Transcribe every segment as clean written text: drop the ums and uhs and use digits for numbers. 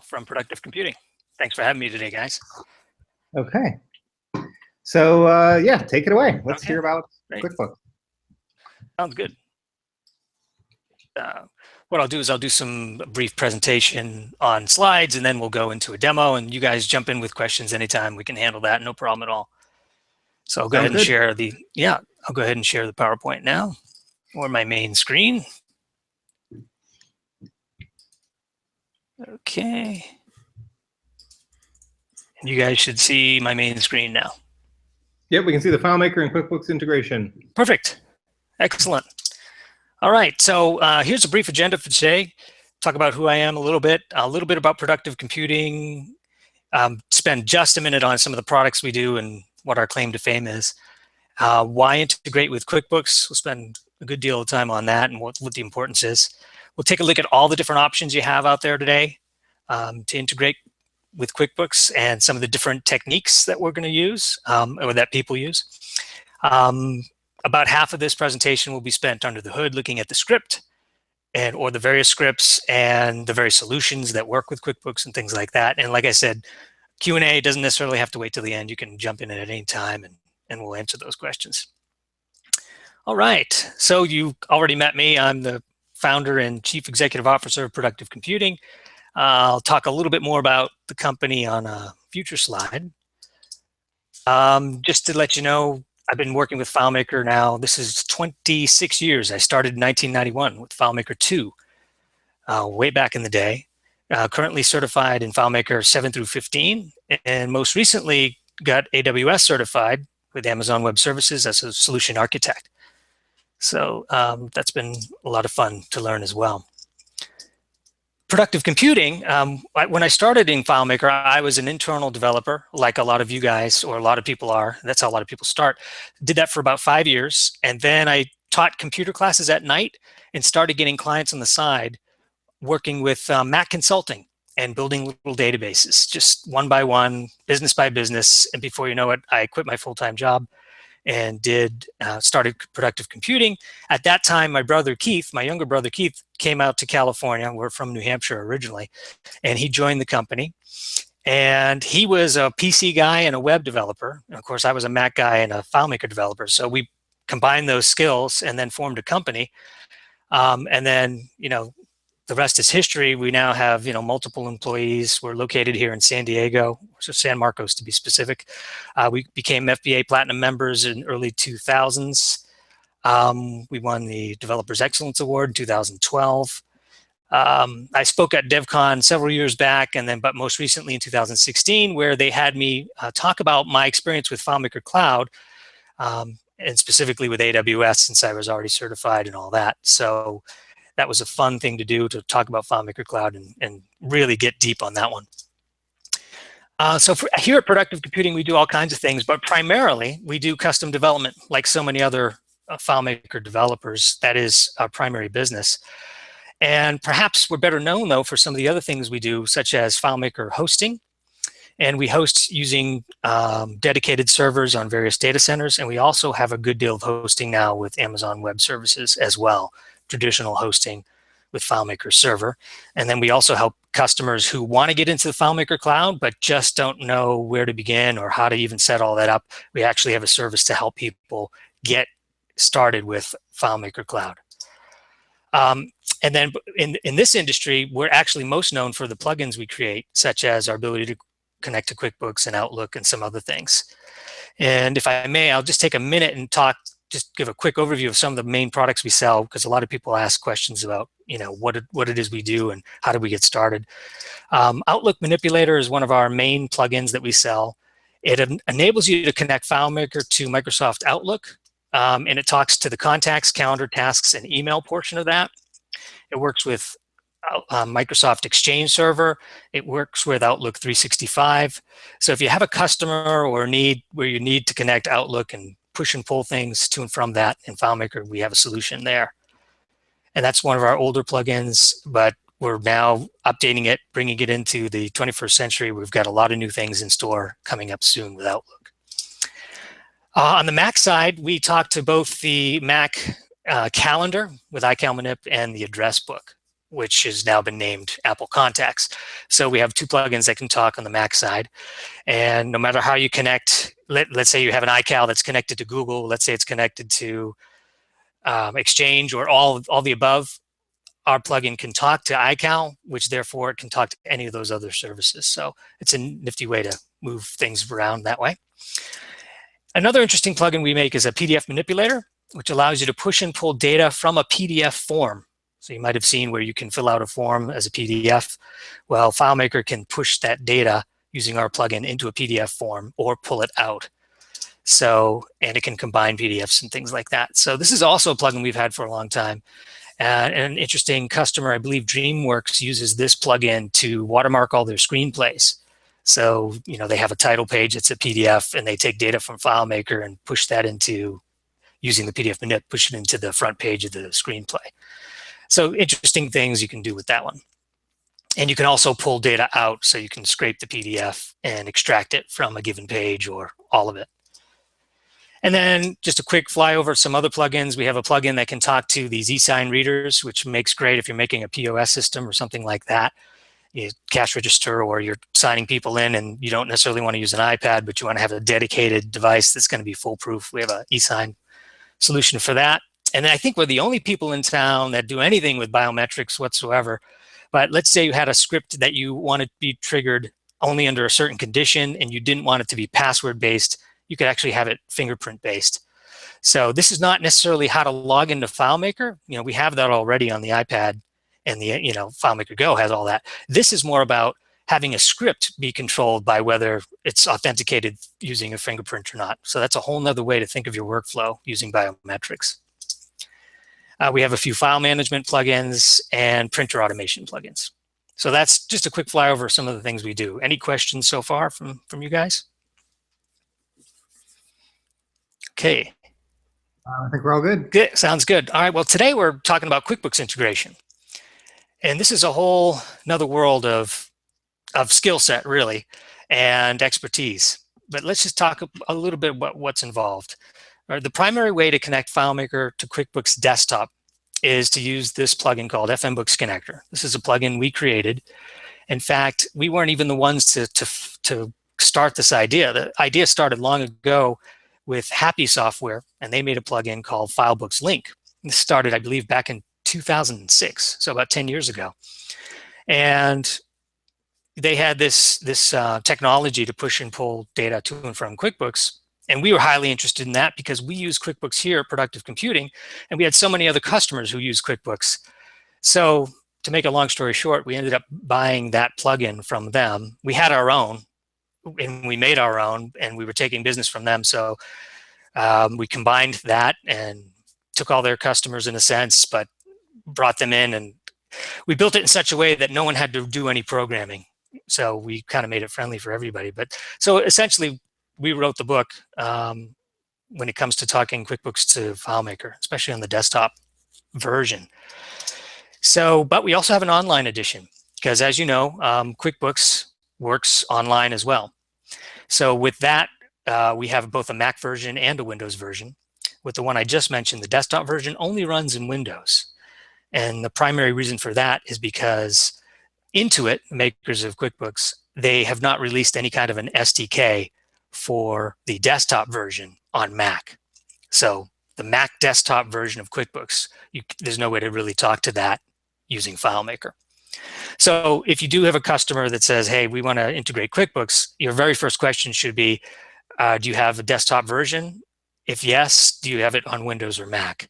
from Productive Computing. Thanks for having me today, guys. Okay. So yeah, take it away. Let's hear about QuickBooks. Sounds good. What I'll do is I'll do some brief presentation on slides, and then we'll go into a demo, and you guys jump in with questions anytime. We can handle that, no problem at all. So I'll go ahead and share the, I'll go ahead and share the PowerPoint now, or my main screen. Okay. And you guys should see my main screen now. Yep, we can see the FileMaker and QuickBooks integration. Perfect. Excellent. All right, so here's a brief agenda for today. Talk about who I am a little bit about Productive Computing, spend just a minute on some of the products we do and what our claim to fame is. Why integrate with QuickBooks? We'll spend a good deal of time on that and what the importance is. We'll take a look at all the different options you have out there today to integrate with QuickBooks and some of the different techniques that we're going to use or that people use. About half of this presentation will be spent under the hood looking at the script or the various scripts and the various solutions that work with QuickBooks and things like that. And like I said, Q&A doesn't necessarily have to wait till the end. You can jump in at any time and we'll answer those questions. All right, so you already met me. I'm the founder and chief executive officer of Productive Computing. I'll talk a little bit more about the company on a future slide. Just to let you know, I've been working with FileMaker now. This is 26 years. I started in 1991 with FileMaker 2, way back in the day. Currently certified in FileMaker 7 through 15, and most recently got AWS certified with Amazon Web Services as a solution architect. So that's been a lot of fun to learn as well. Productive Computing, when I started in FileMaker, I was an internal developer, like a lot of you guys, or a lot of people are. That's how a lot of people start. Did that for about 5 years, and then I taught computer classes at night and started getting clients on the side, working with Mac Consulting and building little databases, just one by one, business by business. And before you know it, I quit my full-time job and started Productive Computing. At that time, my brother Keith, my younger brother Keith, came out to California. We're from New Hampshire originally, and he joined the company. And he was a PC guy and a web developer. And of course, I was a Mac guy and a FileMaker developer. So we combined those skills and then formed a company. And then, the rest is history. We now have, multiple employees. We're located here in San Diego, so San Marcos to be specific. We became FBA Platinum members in early 2000s. We won the Developers Excellence Award in 2012. I spoke at DevCon several years back, but most recently in 2016, where they had me talk about my experience with FileMaker Cloud, and specifically with AWS, since I was already certified and all that. So that was a fun thing to do, to talk about FileMaker Cloud and really get deep on that one. Here at Productive Computing, we do all kinds of things, but primarily we do custom development like so many other FileMaker developers. That is our primary business. And perhaps we're better known, though, for some of the other things we do, such as FileMaker hosting. And we host using dedicated servers on various data centers. And we also have a good deal of hosting now with Amazon Web Services as well, traditional hosting with FileMaker Server. And then we also help customers who want to get into the FileMaker Cloud, but just don't know where to begin or how to even set all that up. We actually have a service to help people get started with FileMaker Cloud. And then in this industry, we're actually most known for the plugins we create, such as our ability to connect to QuickBooks and Outlook and some other things. And if I may, I'll just take a minute and just give a quick overview of some of the main products we sell, because a lot of people ask questions about, what it is we do and how do we get started. Outlook Manipulator is one of our main plugins that we sell. It enables you to connect FileMaker to Microsoft Outlook, and it talks to the contacts, calendar, tasks, and email portion of that. It works with Microsoft Exchange Server. It works with Outlook 365. So if you have a customer or a need where you need to connect Outlook and push and pull things to and from that in FileMaker, we have a solution there. And that's one of our older plugins, but we're now updating it, bringing it into the 21st century. We've got a lot of new things in store coming up soon with Outlook. On the Mac side, we talk to both the Mac calendar with iCalManip and the address book. which has now been named Apple Contacts. So we have 2 plugins that can talk on the Mac side. And no matter how you connect, let's say you have an iCal that's connected to Google, let's say it's connected to Exchange or all the above, our plugin can talk to iCal, which therefore it can talk to any of those other services. So it's a nifty way to move things around that way. Another interesting plugin we make is a PDF manipulator, which allows you to push and pull data from a PDF form. So you might have seen where you can fill out a form as a PDF. Well, FileMaker can push that data using our plugin into a PDF form or pull it out. So, and it can combine PDFs and things like that. So this is also a plugin we've had for a long time. And an interesting customer, I believe DreamWorks, uses this plugin to watermark all their screenplays. So, you know, they have a title page, it's a PDF, and they take data from FileMaker and push that into, using the PDF manip, push it into the front page of the screenplay. So interesting things you can do with that one. And you can also pull data out, so you can scrape the PDF and extract it from a given page or all of it. And then just a quick flyover of some other plugins. We have a plugin that can talk to these e-sign readers, which makes great if you're making a POS system or something like that. Cash register, or you're signing people in and you don't necessarily want to use an iPad, but you want to have a dedicated device that's going to be foolproof. We have an e-sign solution for that. And I think we're the only people in town that do anything with biometrics whatsoever. But let's say you had a script that you wanted to be triggered only under a certain condition and you didn't want it to be password based. You could actually have it fingerprint based. So this is not necessarily how to log into FileMaker. You know, we have that already on the iPad, and the, you know, FileMaker Go has all that. This is more about having a script be controlled by whether it's authenticated using a fingerprint or not. So that's a whole nother way to think of your workflow using biometrics. We have a few file management plugins and printer automation plugins. So that's just a quick flyover of some of the things we do. Any questions so far from you guys? Okay. I think we're all good. Good. Sounds good. All right. Well, today we're talking about QuickBooks integration. And this is a whole another world of skill set, really, and expertise. But let's just talk a little bit about what's involved. The primary way to connect FileMaker to QuickBooks Desktop is to use this plugin called FMBooks Connector. This is a plugin we created. In fact, we weren't even the ones to start this idea. The idea started long ago with Happy Software, and they made a plugin called FileBooks Link. This started, I believe, back in 2006, so about 10 years ago. And they had this technology to push and pull data to and from QuickBooks. And we were highly interested in that because we use QuickBooks here at Productive Computing, and we had so many other customers who use QuickBooks. So to make a long story short, we ended up buying that plugin from them. We had our own, and we made our own, and we were taking business from them. So we combined that and took all their customers in a sense, but brought them in, and we built it in such a way that no one had to do any programming. So we kind of made it friendly for everybody. But so essentially, we wrote the book when it comes to talking QuickBooks to FileMaker, especially on the desktop version. So, but we also have an online edition because, as you know, QuickBooks works online as well. So with that, we have both a Mac version and a Windows version. With the one I just mentioned, the desktop version only runs in Windows. And the primary reason for that is because Intuit, makers of QuickBooks, they have not released any kind of an SDK for the desktop version on Mac. So the Mac desktop version of QuickBooks, there's no way to really talk to that using FileMaker. So if you do have a customer that says, hey, we want to integrate QuickBooks, your very first question should be, do you have a desktop version? If yes, do you have it on Windows or Mac?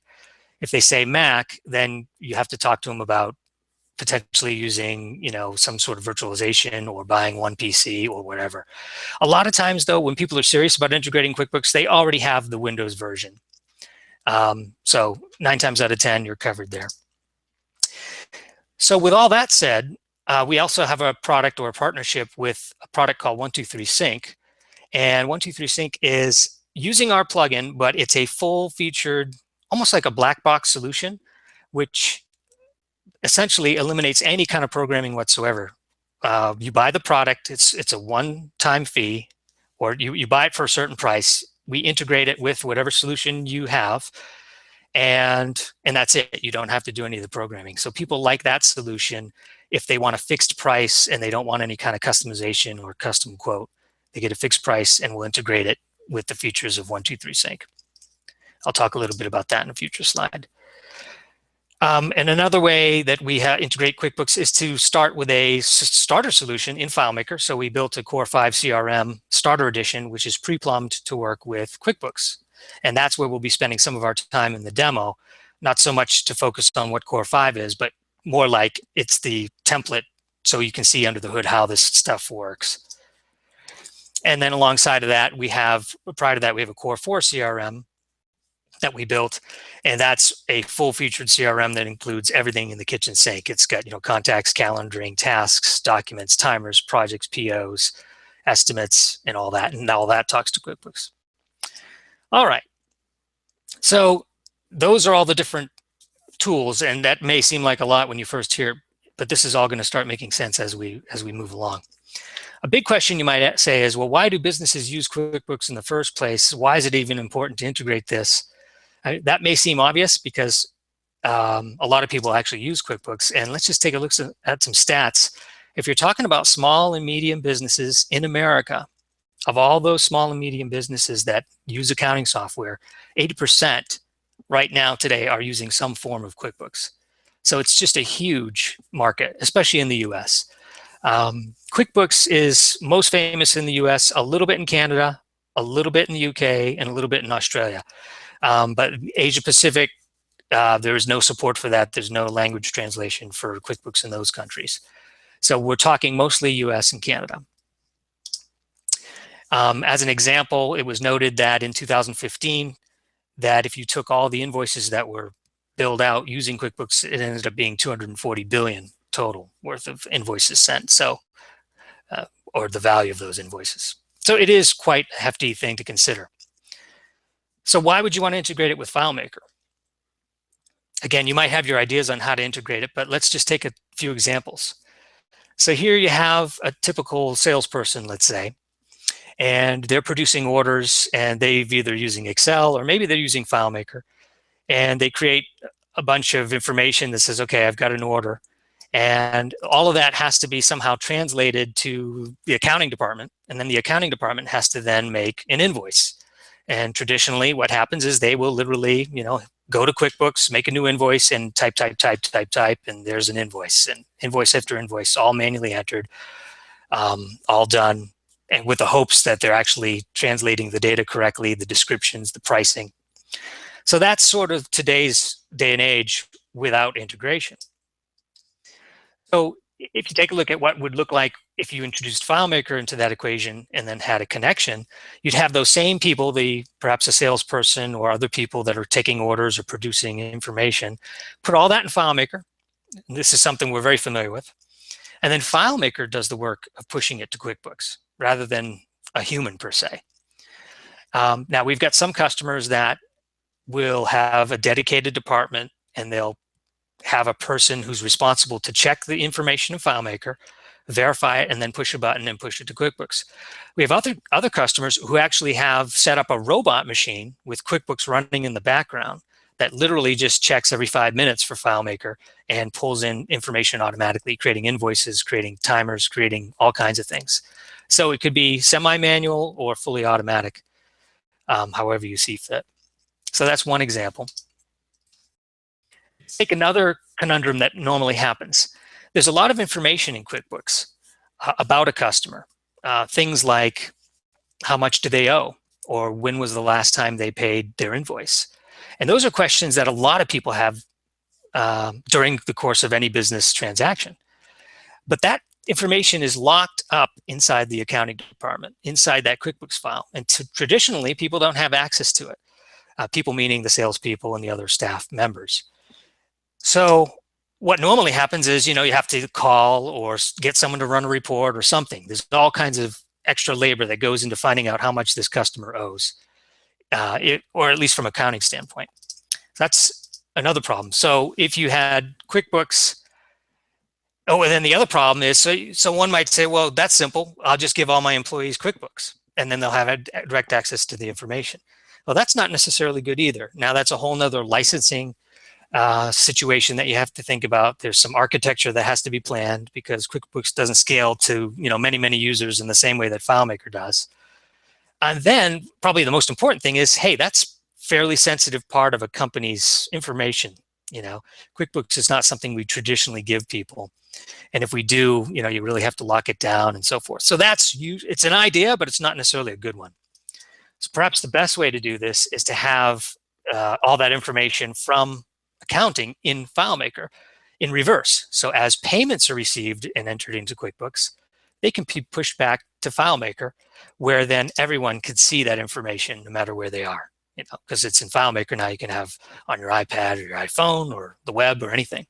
If they say Mac, then you have to talk to them about potentially using, you know, some sort of virtualization or buying one PC or whatever. A lot of times, though, when people are serious about integrating QuickBooks, they already have the Windows version. So 9 times out of 10, you're covered there. So with all that said, we also have a product or a partnership with a product called 123Sync. And 123Sync is using our plugin, but it's a full-featured, almost like a black box solution, which essentially eliminates any kind of programming whatsoever. You buy the product, it's a one-time fee, or you buy it for a certain price. We integrate it with whatever solution you have, and that's it. You don't have to do any of the programming. So people like that solution if they want a fixed price and they don't want any kind of customization or custom quote. They get a fixed price and we'll integrate it with the features of 123 Sync. I'll talk a little bit about that in a future slide. And another way that we integrate QuickBooks is to start with a starter solution in FileMaker. So we built a Core 5 CRM starter edition, which is pre-plumbed to work with QuickBooks. And that's where we'll be spending some of our time in the demo, not so much to focus on what Core 5 is, but more like it's the template so you can see under the hood how this stuff works. And then alongside of that, prior to that, we have a Core 4 CRM that we built, and that's a full-featured CRM that includes everything in the kitchen sink. It's got contacts, calendaring, tasks, documents, timers, projects, POs, estimates, and all that talks to QuickBooks. All right, so those are all the different tools, and that may seem like a lot when you first hear it, but this is all going to start making sense as we move along. A big question you might say is, well, why do businesses use QuickBooks in the first place? Why is it even important to integrate this? That may seem obvious because a lot of people actually use QuickBooks. And let's just take a look at some stats. If you're talking about small and medium businesses in America, of all those small and medium businesses that use accounting software, 80% right now today are using some form of QuickBooks. So it's just a huge market, especially in the US. QuickBooks is most famous in the US, a little bit in Canada, a little bit in the UK, and a little bit in Australia. But Asia Pacific, there is no support for that. There's no language translation for QuickBooks in those countries. So we're talking mostly US and Canada. As an example, it was noted that in 2015, that if you took all the invoices that were billed out using QuickBooks, it ended up being 240 billion total worth of invoices sent. So, or the value of those invoices. So it is quite a hefty thing to consider. So why would you want to integrate it with FileMaker? Again, you might have your ideas on how to integrate it, but let's just take a few examples. So here you have a typical salesperson, let's say, and they're producing orders, and they've either using Excel or maybe they're using FileMaker, and they create a bunch of information that says, okay, I've got an order, and all of that has to be somehow translated to the accounting department, and then the accounting department has to then make an invoice. And traditionally what happens is they will literally, go to QuickBooks, make a new invoice, and type, and there's an invoice, and invoice after invoice, all manually entered, all done, and with the hopes that they're actually translating the data correctly, the descriptions, the pricing. So that's sort of today's day and age without integration. So if you take a look at what would look like if you introduced FileMaker into that equation and then had a connection, you'd have those same people, perhaps a salesperson or other people that are taking orders or producing information, put all that in FileMaker. This is something we're very familiar with. And then FileMaker does the work of pushing it to QuickBooks rather than a human per se. Now we've got some customers that will have a dedicated department, and they'll have a person who's responsible to check the information in FileMaker, verify it, and then push a button and push it to QuickBooks. We have other customers who actually have set up a robot machine with QuickBooks running in the background that literally just checks every 5 minutes for FileMaker and pulls in information automatically, creating invoices, creating timers, creating all kinds of things. So it could be semi-manual or fully automatic, however you see fit. So that's one example. Take another conundrum that normally happens. There's a lot of information in QuickBooks about a customer. Things like how much do they owe, or when was the last time they paid their invoice? And those are questions that a lot of people have during the course of any business transaction. But that information is locked up inside the accounting department, inside that QuickBooks file. And traditionally, people don't have access to it. People meaning the salespeople and the other staff members. So what normally happens is, you have to call or get someone to run a report or something. There's all kinds of extra labor that goes into finding out how much this customer owes, or at least from an accounting standpoint. That's another problem. So if you had QuickBooks, and then the other problem is, so one might say, well, that's simple. I'll just give all my employees QuickBooks, and then they'll have direct access to the information. Well, that's not necessarily good either. Now that's a whole nother licensing situation that you have to think about. There's some architecture that has to be planned because QuickBooks doesn't scale to many users in the same way that FileMaker does. And then probably the most important thing is, hey, that's fairly sensitive part of a company's information. QuickBooks is not something we traditionally give people. And if we do, you really have to lock it down and so forth. So it's an idea, but it's not necessarily a good one. So perhaps the best way to do this is to have all that information from accounting in FileMaker in reverse. So as payments are received and entered into QuickBooks, they can be pushed back to FileMaker, where then everyone can see that information no matter where they are, because it's in FileMaker now. You can have on your iPad or your iPhone or the web or anything.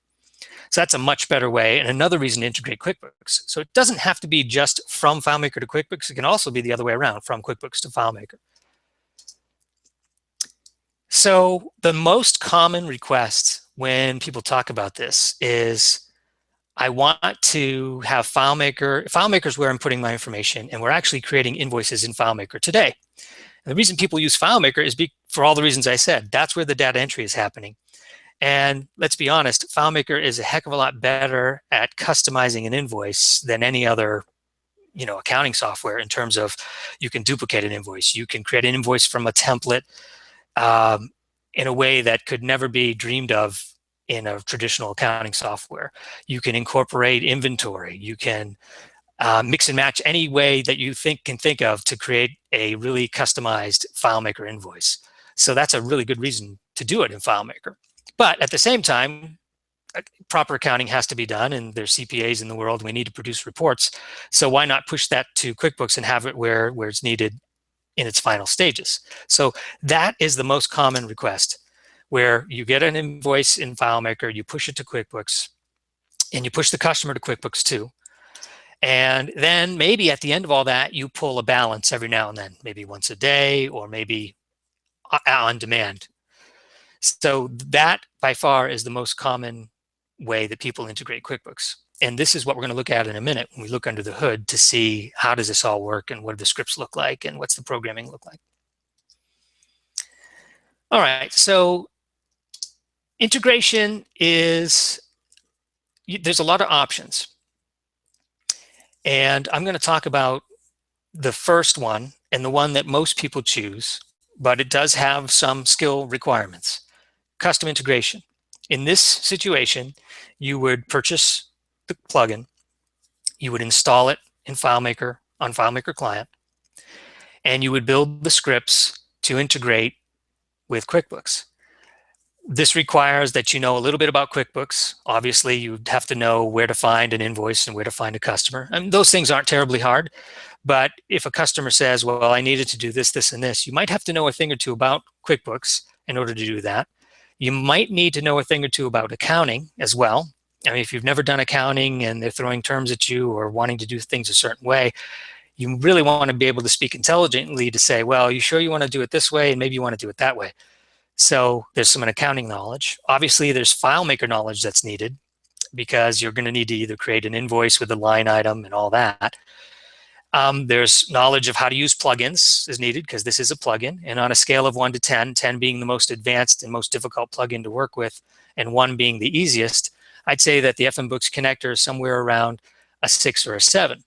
So that's a much better way, and another reason to integrate QuickBooks. So it doesn't have to be just from FileMaker to QuickBooks. It can also be the other way around, from QuickBooks to FileMaker. So the most common request when people talk about this is, I want to have FileMaker. FileMaker is where I'm putting my information, and we're actually creating invoices in FileMaker today. And the reason people use FileMaker is for all the reasons I said. That's where the data entry is happening. And let's be honest, FileMaker is a heck of a lot better at customizing an invoice than any other accounting software, in terms of you can duplicate an invoice. You can create an invoice from a template in a way that could never be dreamed of in a traditional accounting software. You can incorporate inventory. You can mix and match any way that you can think of to create a really customized FileMaker invoice. So that's a really good reason to do it in FileMaker. But at the same time, proper accounting has to be done, and there's CPAs in the world. We need to produce reports. So why not push that to QuickBooks and have it where it's needed in its final stages? So that is the most common request, where you get an invoice in FileMaker, you push it to QuickBooks, and you push the customer to QuickBooks too. And then maybe at the end of all that, you pull a balance every now and then, maybe once a day or maybe on demand. So that by far is the most common way that people integrate QuickBooks. And this is what we're going to look at in a minute when we look under the hood to see how does this all work and what do the scripts look like and what's the programming look like. All right, so integration there's a lot of options. And I'm going to talk about the first one and the one that most people choose, but it does have some skill requirements. Custom integration. In this situation, you would purchase the plugin, you would install it in FileMaker on FileMaker Client, and you would build the scripts to integrate with QuickBooks. This requires that you know a little bit about QuickBooks. Obviously, you'd have to know where to find an invoice and where to find a customer. I mean, those things aren't terribly hard, but if a customer says, well, I needed to do this, this, and this, you might have to know a thing or two about QuickBooks in order to do that. You might need to know a thing or two about accounting as well. I mean, if you've never done accounting and they're throwing terms at you or wanting to do things a certain way, you really want to be able to speak intelligently to say, well, you sure you want to do it this way, and maybe you want to do it that way. So there's some accounting knowledge. Obviously, there's FileMaker knowledge that's needed, because you're going to need to either create an invoice with a line item and all that. There's knowledge of how to use plugins is needed, because this is a plugin. And on a scale of 1 to 10, 10 being the most advanced and most difficult plugin to work with, and 1 being the easiest, I'd say that the FMBooks Connector is somewhere around a 6 or a 7.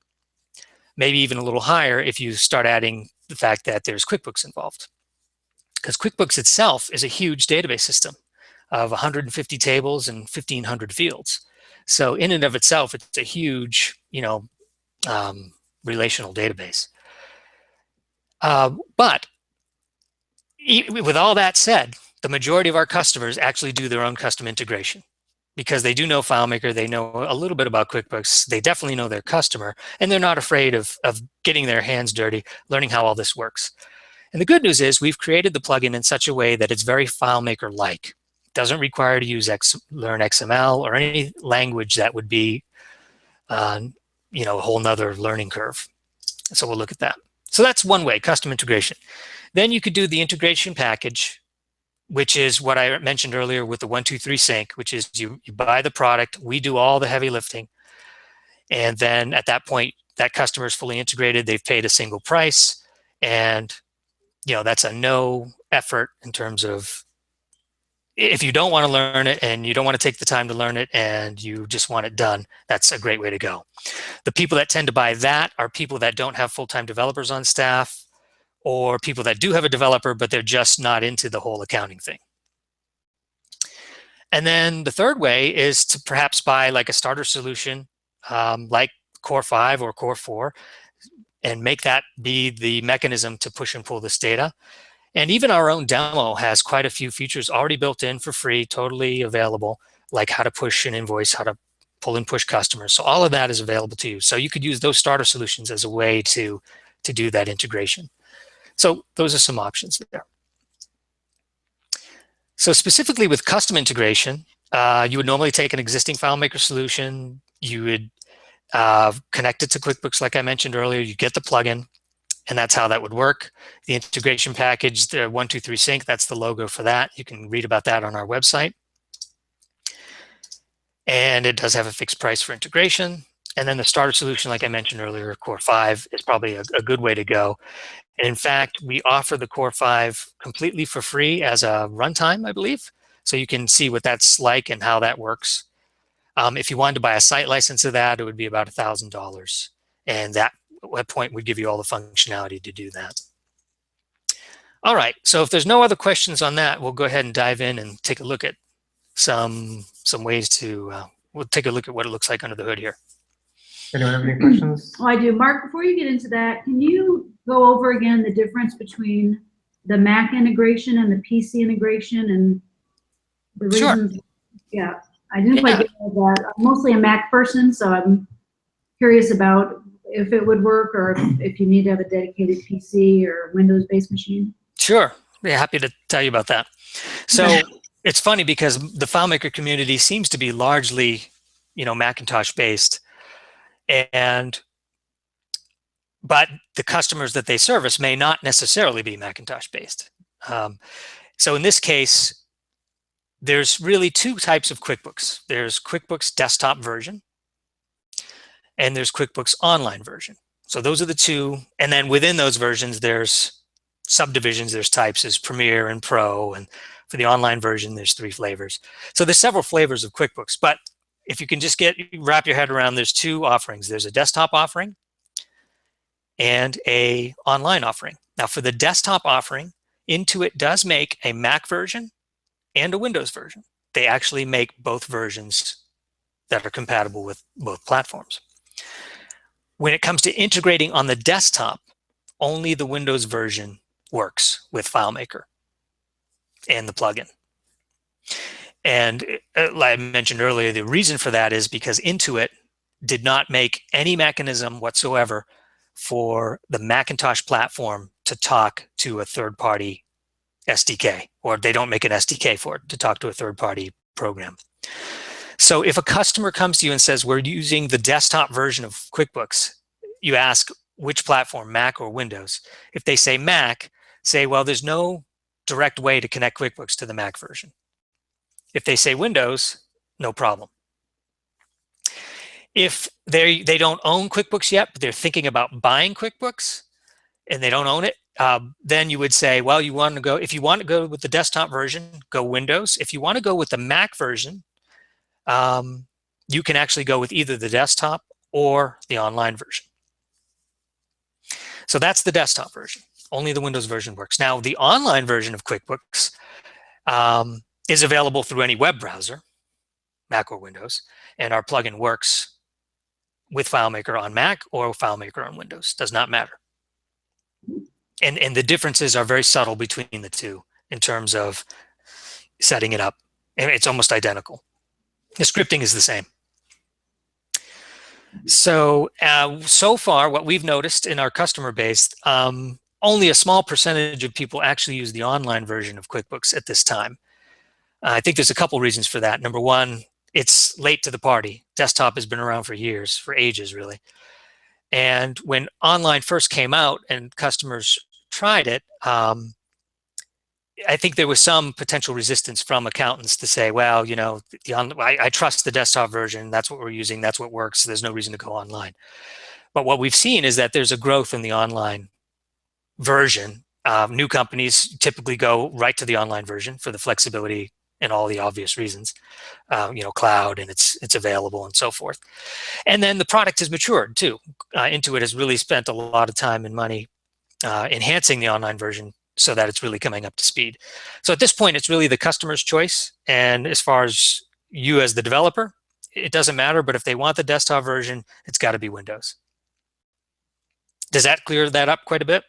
Maybe even a little higher if you start adding the fact that there's QuickBooks involved. Because QuickBooks itself is a huge database system of 150 tables and 1,500 fields. So in and of itself, it's a huge, relational database. But with all that said, the majority of our customers actually do their own custom integration, because they do know FileMaker, they know a little bit about QuickBooks, they definitely know their customer, and they're not afraid of getting their hands dirty, learning how all this works. And the good news is we've created the plugin in such a way that it's very FileMaker-like. It doesn't require to use learn XML or any language that would be a whole nother learning curve. So we'll look at that. So that's one way, custom integration. Then you could do the integration package, which is what I mentioned earlier with the 1, 2, 3 sync, which is you buy the product, we do all the heavy lifting, and then at that point, that customer is fully integrated, they've paid a single price, and that's a no effort in terms of, if you don't want to learn it and you don't want to take the time to learn it and you just want it done, that's a great way to go. The people that tend to buy that are people that don't have full-time developers on staff, or people that do have a developer, but they're just not into the whole accounting thing. And then the third way is to perhaps buy like a starter solution, like Core 5 or Core 4, and make that be the mechanism to push and pull this data. And even our own demo has quite a few features already built in for free, totally available, like how to push an invoice, how to pull and push customers. So all of that is available to you. So you could use those starter solutions as a way to do that integration. So those are some options there. So specifically with custom integration, you would normally take an existing FileMaker solution, you would connect it to QuickBooks like I mentioned earlier, you get the plugin, and that's how that would work. The integration package, the 123 Sync, that's the logo for that. You can read about that on our website. And it does have a fixed price for integration. And then the starter solution, like I mentioned earlier, Core 5 is probably a good way to go. And in fact, we offer the Core 5 completely for free as a runtime, I believe. So you can see what that's like and how that works. If you wanted to buy a site license of that, it would be about $1,000. And that point would give you all the functionality to do that. All right, so if there's no other questions on that, we'll go ahead and dive in and take a look at some ways to, we'll take a look at what it looks like under the hood here. Anyone have any questions? Oh, I do. Mark, before you get into that, can you go over again the difference between the Mac integration and the PC integration and the reasons? Sure. Yeah, I didn't quite get all that. I'm mostly a Mac person, so I'm curious about if it would work or if you need to have a dedicated PC or Windows-based machine. Sure. Yeah, happy to tell you about that. So it's funny because the FileMaker community seems to be largely, Macintosh-based. But the customers that they service may not necessarily be Macintosh-based. So in this case, there's really two types of QuickBooks. There's QuickBooks desktop version, and there's QuickBooks online version. So those are the two. And then within those versions, there's subdivisions, there's types, there's Premier and Pro. And for the online version, there's 3 flavors. So there's several flavors of QuickBooks. But if you can just wrap your head around, there's 2 offerings. There's a desktop offering and a online offering. Now for the desktop offering, Intuit does make a Mac version and a Windows version. They actually make both versions that are compatible with both platforms. When it comes to integrating on the desktop, only the Windows version works with FileMaker and the plugin. And like I mentioned earlier, the reason for that is because Intuit did not make any mechanism whatsoever for the Macintosh platform to talk to a third-party SDK, or they don't make an SDK for it to talk to a third-party program. So if a customer comes to you and says, we're using the desktop version of QuickBooks, you ask which platform, Mac or Windows. If they say Mac, say, well, there's no direct way to connect QuickBooks to the Mac version. If they say Windows, no problem. If they don't own QuickBooks yet, but they're thinking about buying QuickBooks and they don't own it, then you would say, well, if you want to go with the desktop version, go Windows. If you want to go with the Mac version, you can actually go with either the desktop or the online version. So that's the desktop version. Only the Windows version works. Now, the online version of QuickBooks is available through any web browser, Mac or Windows, and our plugin works with FileMaker on Mac or FileMaker on Windows. Does not matter. And the differences are very subtle between the two in terms of setting it up. And it's almost identical. The scripting is the same. So, so far, what we've noticed in our customer base, only a small percentage of people actually use the online version of QuickBooks at this time. I think there's a couple reasons for that. Number one, it's late to the party. Desktop has been around for years, for ages, really. And when online first came out and customers tried it, I think there was some potential resistance from accountants to say, well, I trust the desktop version. That's what we're using. That's what works. There's no reason to go online. But what we've seen is that there's a growth in the online version New companies typically go right to the online version for the flexibility and all the obvious reasons, cloud and it's available and so forth. And then the product has matured too. Intuit has really spent a lot of time and money enhancing the online version so that it's really coming up to speed. So at this point, it's really the customer's choice. And as far as you as the developer, it doesn't matter, but if they want the desktop version, it's got to be Windows. Does that clear that up quite a bit?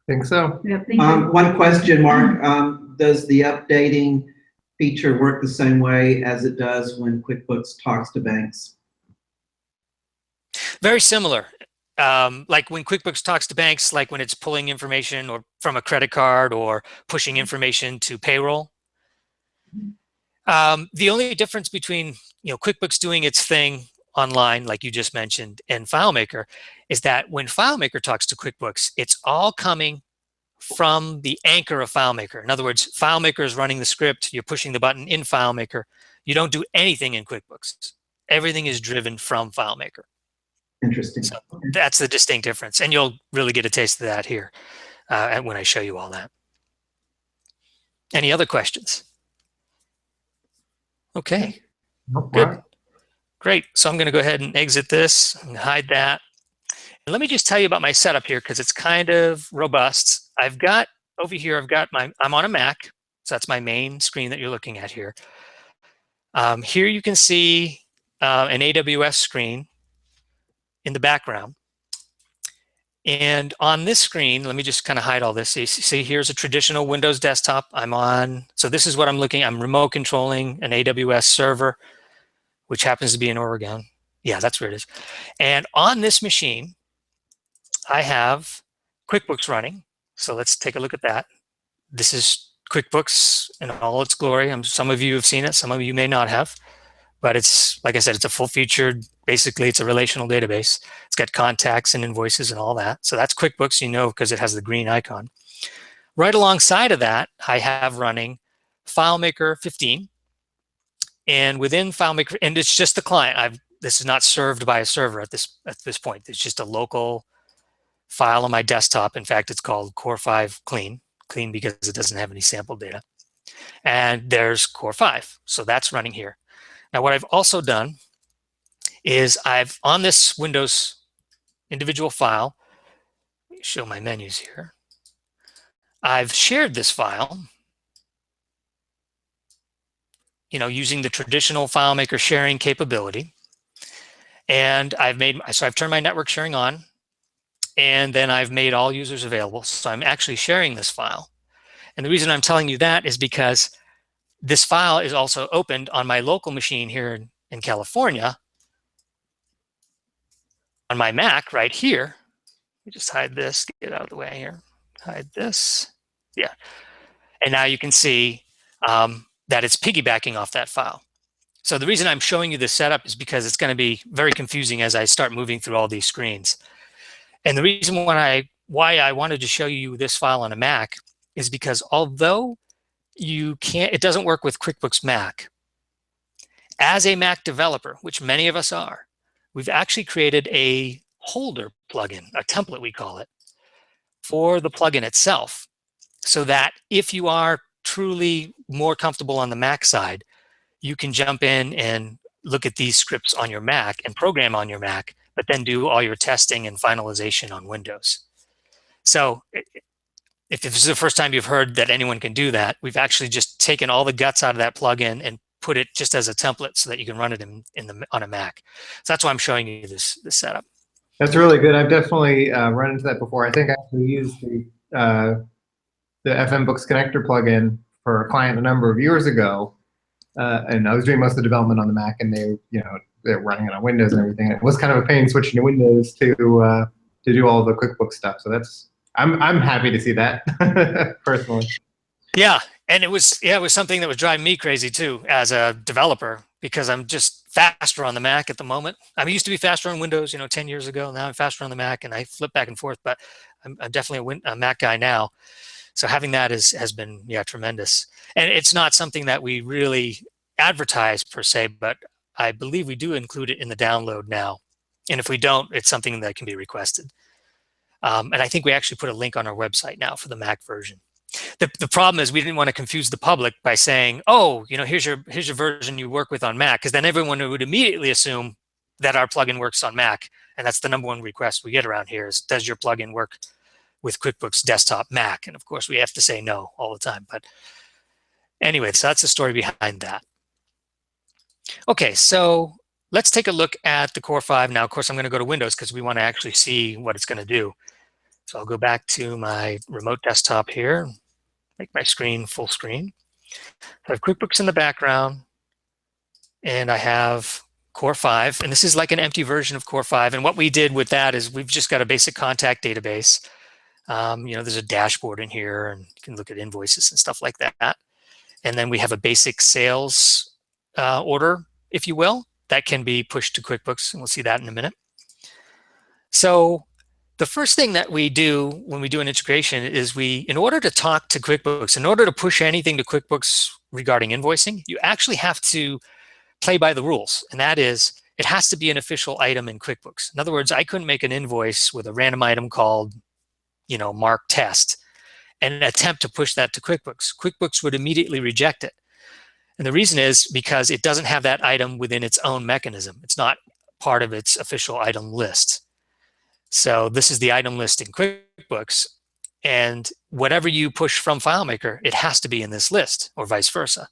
Think so. Yeah, thank you. One question, Mark. Does the updating feature work the same way as it does when QuickBooks talks to banks? Very similar. Like when QuickBooks talks to banks, like when it's pulling information or from a credit card or pushing information to payroll. The only difference between QuickBooks doing its thing online, like you just mentioned, and FileMaker is that when FileMaker talks to QuickBooks, it's all coming from the anchor of FileMaker. In other words, FileMaker is running the script, you're pushing the button in FileMaker. You don't do anything in QuickBooks. Everything is driven from FileMaker. Interesting. So that's the distinct difference. And you'll really get a taste of that here when I show you all that. Any other questions? Okay, good. Great. So I'm going to go ahead and exit this and hide that. And let me just tell you about my setup here because it's kind of robust. I've got over here, I'm on a Mac. So that's my main screen that you're looking at here. Here you can see an AWS screen in the background. And on this screen, let me just kind of hide all this. So you see here's a traditional Windows desktop I'm on. So this is what I'm looking at. I'm remote controlling an AWS server, which happens to be in Oregon. Yeah, that's where it is. And on this machine, I have QuickBooks running. So let's take a look at that. This is QuickBooks in all its glory. Some of you have seen it, some of you may not have. But it's, like I said, it's a full-featured, basically it's a relational database. It's got contacts and invoices and all that. So that's QuickBooks, because it has the green icon. Right alongside of that, I have running FileMaker 15. And within FileMaker, and it's just the client. This is not served by a server at this point. It's just a local file on my desktop. In fact, it's called Core 5 Clean because it doesn't have any sample data. And there's Core 5. So that's running here. Now, what I've also done is on this Windows individual file, let me show my menus here. I've shared this file, using the traditional FileMaker sharing capability. And I've turned my network sharing on, and then I've made all users available. So I'm actually sharing this file. And the reason I'm telling you that is because this file is also opened on my local machine here in California on my Mac right here. Let me just hide this, get out of the way here. Hide this. Yeah. And now you can see that it's piggybacking off that file. So the reason I'm showing you this setup is because it's going to be very confusing as I start moving through all these screens. And the reason why I wanted to show you this file on a Mac is because although it doesn't work with QuickBooks Mac. As a Mac developer, which many of us are, we've actually created a holder plugin, a template we call it, for the plugin itself, so that if you are truly more comfortable on the Mac side, you can jump in and look at these scripts on your Mac and program on your Mac, but then do all your testing and finalization on Windows. So if this is the first time you've heard that anyone can do that, we've actually just taken all the guts out of that plugin and put it just as a template so that you can run it on a Mac. So that's why I'm showing you this setup. That's really good. I've definitely run into that before. I think I actually used the FMBooks Connector plugin for a client a number of years ago, and I was doing most of the development on the Mac, and they're running it on Windows and everything. It was kind of a pain switching to Windows to do all the QuickBooks stuff. So I'm happy to see that personally. Yeah, and it was something that was driving me crazy too as a developer, because I'm just faster on the Mac at the moment. I used to be faster on Windows, 10 years ago. Now I'm faster on the Mac, and I flip back and forth. But I'm definitely a Mac guy now. So having that has been tremendous. And it's not something that we really advertise per se, but I believe we do include it in the download now. And if we don't, it's something that can be requested. And I think we actually put a link on our website now for the Mac version. The problem is we didn't want to confuse the public by saying, oh, here's your version you work with on Mac, because then everyone would immediately assume that our plugin works on Mac. And that's the #1 request we get around here is, does your plugin work with QuickBooks Desktop Mac? And of course, we have to say no all the time. But anyway, so that's the story behind that. Okay, so let's take a look at the Core 5. Now, of course, I'm going to go to Windows because we want to actually see what it's going to do. So I'll go back to my remote desktop here, make my screen full screen. I have QuickBooks in the background, and I have Core 5. And this is like an empty version of Core 5. And what we did with that is we've just got a basic contact database. There's a dashboard in here, and you can look at invoices and stuff like that. And then we have a basic sales order, if you will, that can be pushed to QuickBooks, and we'll see that in a minute. So the first thing that we do when we do an integration is in order to talk to QuickBooks, in order to push anything to QuickBooks regarding invoicing, you actually have to play by the rules. And that is, it has to be an official item in QuickBooks. In other words, I couldn't make an invoice with a random item called, mark test and attempt to push that to QuickBooks. QuickBooks would immediately reject it. And the reason is because it doesn't have that item within its own mechanism. It's not part of its official item list. So this is the item list in QuickBooks, and whatever you push from FileMaker, it has to be in this list, or vice versa.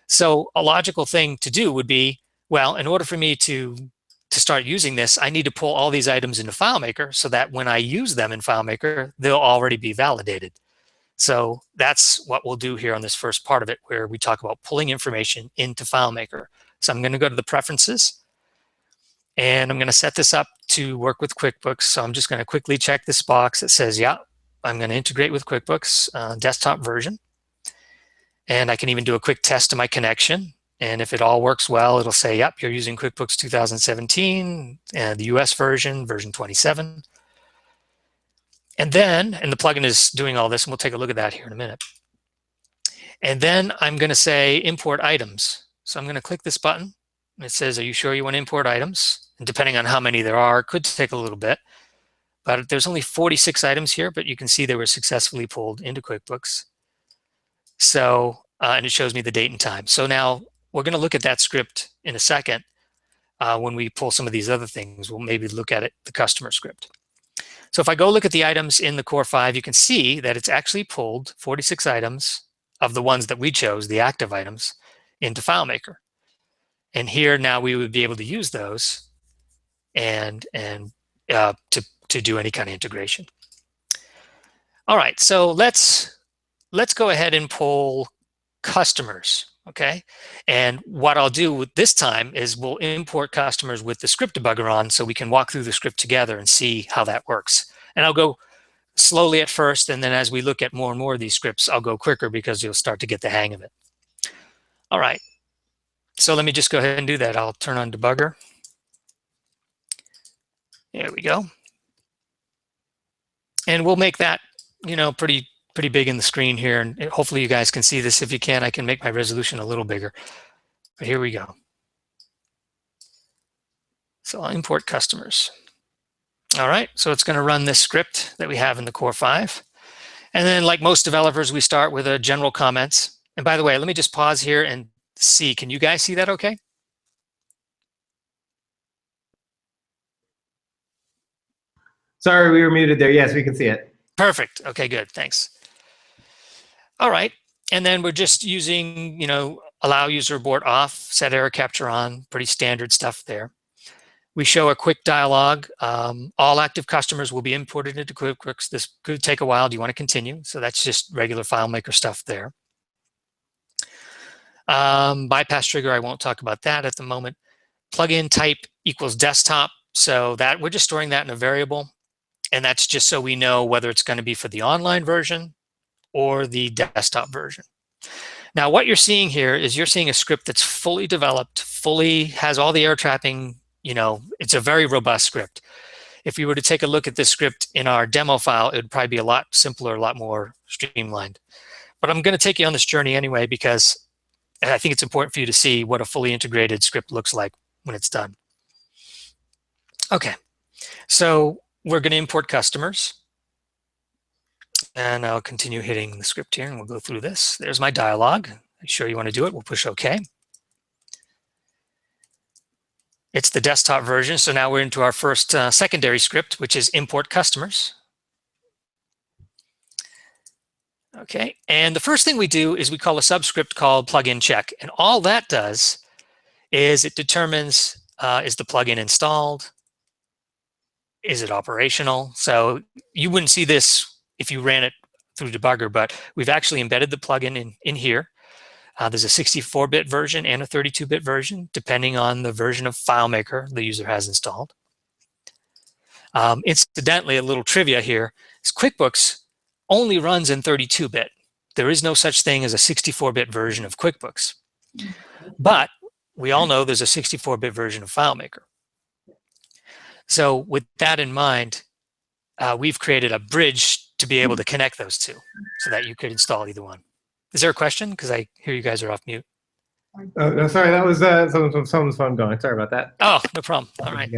So a logical thing to do would be, well, in order for me to start using this, I need to pull all these items into FileMaker so that when I use them in FileMaker, they'll already be validated. So that's what we'll do here on this first part of it, where we talk about pulling information into FileMaker. So I'm going to go to the preferences, and I'm going to set this up to work with QuickBooks. So I'm just going to quickly check this box that says, yeah, I'm going to integrate with QuickBooks desktop version. And I can even do a quick test of my connection. And if it all works well, it'll say, yep, you're using QuickBooks 2017, and the US version 27. And the plugin is doing all this, and we'll take a look at that here in a minute. And then I'm going to say import items. So I'm going to click this button. And it says, are you sure you want to import items? And depending on how many there are, it could take a little bit. But there's only 46 items here, but you can see they were successfully pulled into QuickBooks. So, and it shows me the date and time. So now we're going to look at that script in a second. When we pull some of these other things, we'll maybe look at it, the customer script. So if I go look at the items in the Core 5, you can see that it's actually pulled 46 items of the ones that we chose, the active items, into FileMaker. And here now we would be able to use those and to do any kind of integration. All right, so let's go ahead and pull customers, okay? And what I'll do with this time is we'll import customers with the script debugger on so we can walk through the script together and see how that works. And I'll go slowly at first, and then as we look at more and more of these scripts, I'll go quicker because you'll start to get the hang of it. All right, so let me just go ahead and do that. I'll turn on debugger. There we go. And we'll make that, pretty big in the screen here. And hopefully you guys can see this. If you can, I can make my resolution a little bigger. But here we go. So I'll import customers. All right, so it's going to run this script that we have in the Core 5. And then like most developers, we start with a general comments. And by the way, let me just pause here and see. Can you guys see that okay? Sorry, we were muted there. Yes, we can see it. Perfect. Okay, good. Thanks. All right. And then we're just using, allow user abort off, set error capture on, pretty standard stuff there. We show a quick dialog. All active customers will be imported into QuickBooks. This could take a while. Do you want to continue? So that's just regular FileMaker stuff there. Bypass trigger, I won't talk about that at the moment. Plugin type equals desktop. So that we're just storing that in a variable. And that's just so we know whether it's going to be for the online version or the desktop version. Now, what you're seeing here is you're seeing a script that's fully developed, fully has all the error trapping. It's a very robust script. If you were to take a look at this script in our demo file, it would probably be a lot simpler, a lot more streamlined. But I'm going to take you on this journey anyway, because I think it's important for you to see what a fully integrated script looks like when it's done. Okay, so we're going to import customers. And I'll continue hitting the script here and we'll go through this. There's my dialog. Are you sure you want to do it? We'll push OK. It's the desktop version. So now we're into our first secondary script, which is import customers. Okay, and the first thing we do is we call a subscript called plugin check. And all that does is it determines, is the plugin installed? Is it operational? So you wouldn't see this if you ran it through debugger, but we've actually embedded the plugin in here. There's a 64-bit version and a 32-bit version, depending on the version of FileMaker the user has installed. Incidentally, a little trivia here is QuickBooks only runs in 32-bit. There is no such thing as a 64-bit version of QuickBooks. But we all know there's a 64-bit version of FileMaker. So with that in mind, we've created a bridge to be able to connect those two so that you could install either one. Is there a question? Because I hear you guys are off mute. Oh, no, sorry, that was someone's phone going. Sorry about that. Oh, no problem. All right.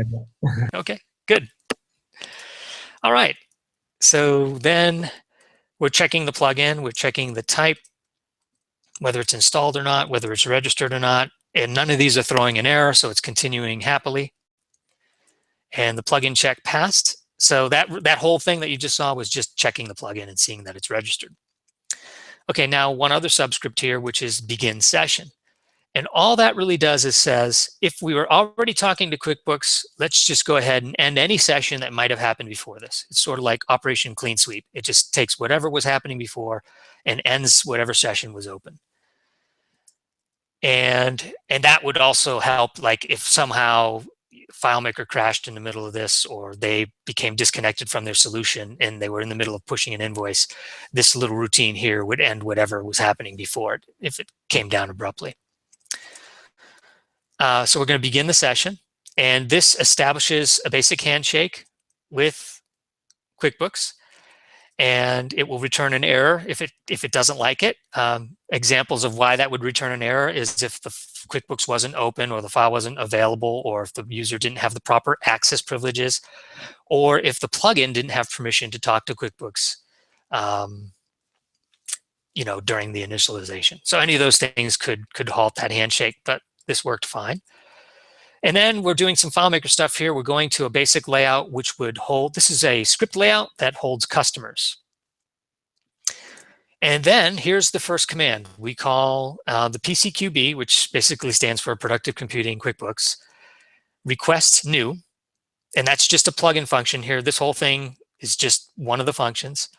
Okay, good. All right. So then we're checking the plugin. We're checking the type, whether it's installed or not, whether it's registered or not. And none of these are throwing an error, so it's continuing happily. And the plugin check passed. So that whole thing that you just saw was just checking the plugin and seeing that it's registered. Okay, now one other subscript here, which is begin session. And all that really does is says, if we were already talking to QuickBooks, let's just go ahead and end any session that might have happened before this. It's sort of like Operation Clean Sweep. It just takes whatever was happening before and ends whatever session was open. And that would also help, like if somehow FileMaker crashed in the middle of this, or they became disconnected from their solution and they were in the middle of pushing an invoice, this little routine here would end whatever was happening before it, if it came down abruptly. So we're going to begin the session, and this establishes a basic handshake with QuickBooks, and it will return an error if it doesn't like it. Examples of why that would return an error is if the QuickBooks wasn't open, or the file wasn't available, or if the user didn't have the proper access privileges, or if the plugin didn't have permission to talk to QuickBooks, during the initialization. So any of those things could halt that handshake, but this worked fine. And then we're doing some FileMaker stuff here. We're going to a basic layout which would hold, this is a script layout that holds customers. And then here's the first command. We call the PCQB, which basically stands for Productive Computing QuickBooks, request new. And that's just a plugin function here. This whole thing is just one of the functions.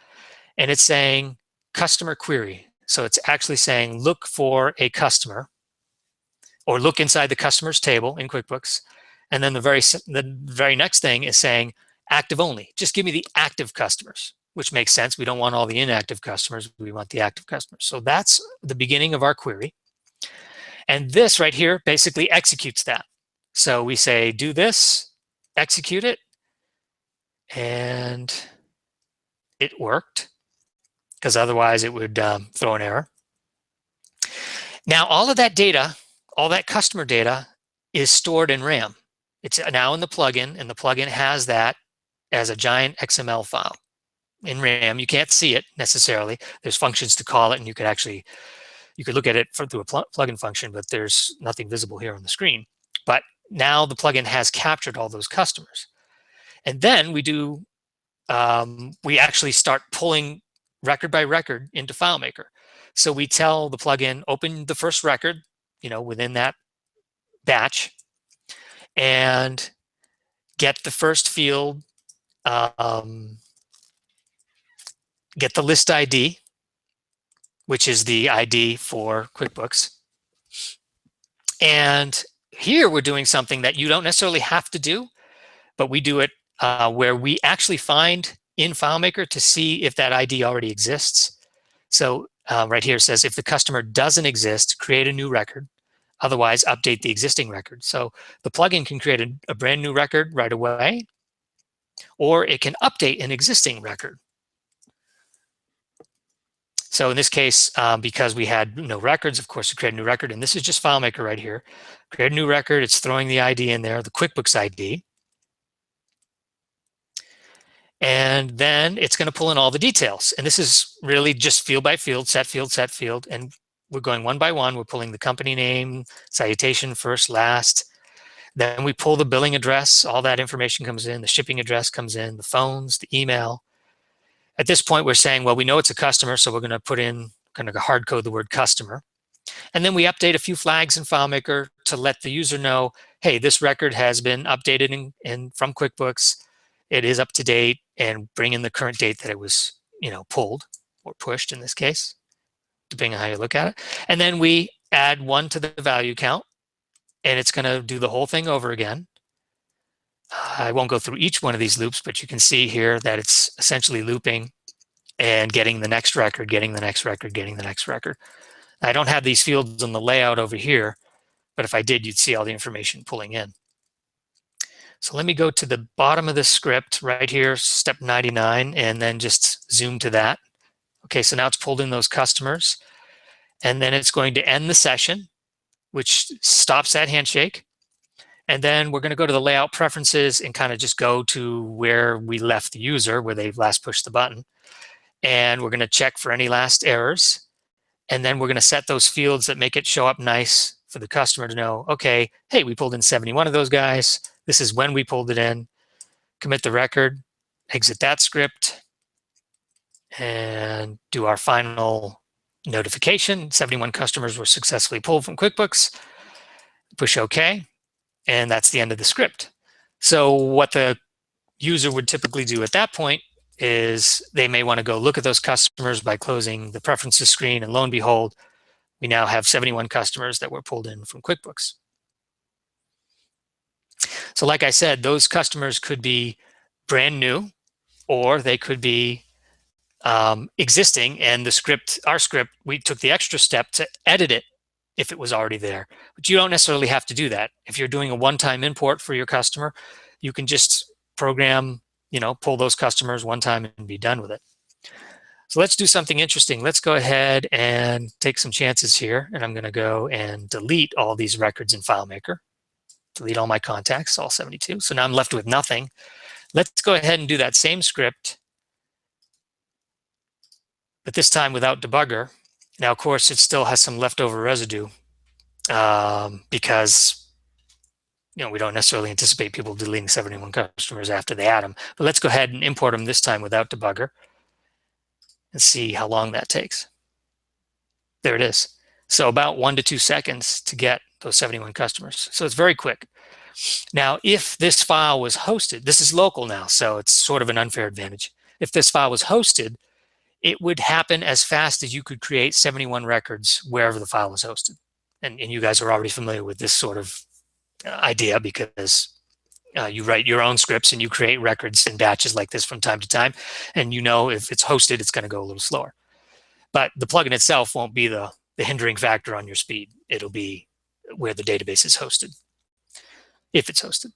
And it's saying customer query. So it's actually saying look for a customer, or look inside the customers table in QuickBooks. And then the very next thing is saying active only. Just give me the active customers, which makes sense. We don't want all the inactive customers. We want the active customers. So that's the beginning of our query. And this right here basically executes that. So we say, do this, execute it, and it worked, because otherwise it would throw an error. Now, all of that data, all that customer data is stored in RAM. It's now in the plugin, and the plugin has that as a giant XML file in RAM. You can't see it necessarily. There's functions to call it, and you could look at it through a plugin function, but there's nothing visible here on the screen. But now the plugin has captured all those customers. And then we actually start pulling record by record into FileMaker. So we tell the plugin, open the first record, within that batch, and get the first field, get the list ID, which is the ID for QuickBooks. And here we're doing something that you don't necessarily have to do, but we do it where we actually find in FileMaker to see if that ID already exists. So right here it says, if the customer doesn't exist, create a new record. Otherwise, update the existing record. So the plugin can create a brand new record right away, or it can update an existing record. So in this case, because we had no records, of course, we create a new record. And this is just FileMaker right here. Create a new record. It's throwing the ID in there, the QuickBooks ID. And then it's going to pull in all the details. And this is really just field by field, set field, set field. And we're going one by one. We're pulling the company name, salutation, first, last. Then we pull the billing address. All that information comes in. The shipping address comes in, the phones, the email. At this point, we're saying, well, we know it's a customer, so we're going to put in, kind of hard code the word customer. And then we update a few flags in FileMaker to let the user know, hey, this record has been updated from QuickBooks. It is up to date, and bring in the current date that it was, pulled or pushed in this case, depending on how you look at it. And then we add 1 to the value count, and it's going to do the whole thing over again. I won't go through each one of these loops, but you can see here that it's essentially looping and getting the next record, getting the next record, getting the next record. I don't have these fields on the layout over here, but if I did, you'd see all the information pulling in. So let me go to the bottom of the script right here, step 99, and then just zoom to that. Okay, so now it's pulled in those customers, and then it's going to end the session, which stops that handshake. And then we're going to go to the layout preferences and kind of just go to where we left the user, where they last pushed the button. And we're going to check for any last errors. And then we're going to set those fields that make it show up nice for the customer to know, okay, hey, we pulled in 71 of those guys. This is when we pulled it in. Commit the record, exit that script, and do our final notification. 71 customers were successfully pulled from QuickBooks. Push OK. And that's the end of the script. So what the user would typically do at that point is they may want to go look at those customers by closing the preferences screen, and lo and behold, we now have 71 customers that were pulled in from QuickBooks. So like I said, those customers could be brand new, or they could be existing, and the script, our script, we took the extra step to edit it if it was already there. But you don't necessarily have to do that. If you're doing a one-time import for your customer, you can just program, pull those customers one time and be done with it. So let's do something interesting. Let's go ahead and take some chances here. And I'm going to go and delete all these records in FileMaker. Delete all my contacts, all 72. So now I'm left with nothing. Let's go ahead and do that same script, but this time without debugger. Now, of course, it still has some leftover residue because we don't necessarily anticipate people deleting 71 customers after they add them. But let's go ahead and import them this time without debugger and see how long that takes. There it is. So about 1 to 2 seconds to get those 71 customers. So it's very quick. Now, if this file was hosted, this is local now, so it's sort of an unfair advantage. If this file was hosted, it would happen as fast as you could create 71 records wherever the file was hosted. And you guys are already familiar with this sort of idea because you write your own scripts and you create records in batches like this from time to time. And if it's hosted, it's going to go a little slower. But the plugin itself won't be the hindering factor on your speed. It'll be where the database is hosted, if it's hosted.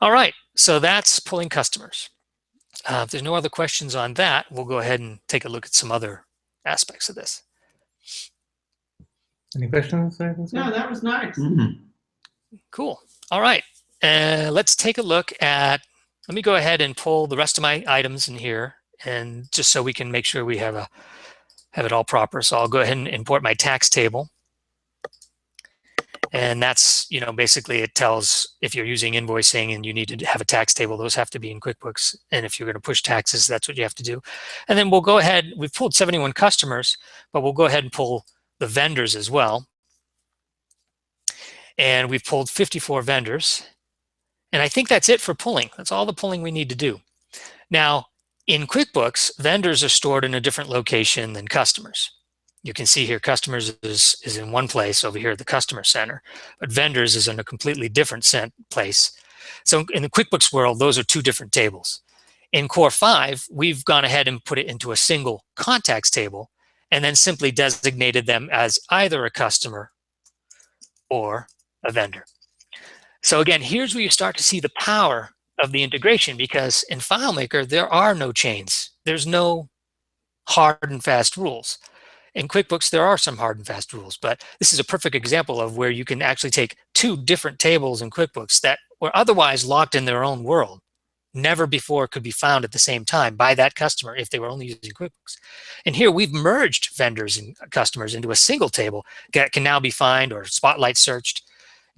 All right, so that's pulling customers. If there's no other questions on that, we'll go ahead and take a look at some other aspects of this. Any questions? No, that was nice. Cool. All right. Let's take a look at, let me go ahead and pull the rest of my items in here, and just so we can make sure we have it all proper. So I'll go ahead and import my tax table. And that's, basically it tells if you're using invoicing and you need to have a tax table, those have to be in QuickBooks. And if you're going to push taxes, that's what you have to do. And then we'll go ahead, we've pulled 71 customers, but we'll go ahead and pull the vendors as well. And we've pulled 54 vendors. And I think that's it for pulling. That's all the pulling we need to do. Now, in QuickBooks, vendors are stored in a different location than customers. You can see here customers is in one place over here at the customer center, but vendors is in a completely different place. So in the QuickBooks world, those are two different tables. In Core 5, we've gone ahead and put it into a single contacts table and then simply designated them as either a customer or a vendor. So again, here's where you start to see the power of the integration, because in FileMaker, there are no chains. There's no hard and fast rules. In QuickBooks, there are some hard and fast rules, but this is a perfect example of where you can actually take two different tables in QuickBooks that were otherwise locked in their own world. never before could be found at the same time by that customer if they were only using QuickBooks. And here we've merged vendors and customers into a single table that can now be found or spotlight searched,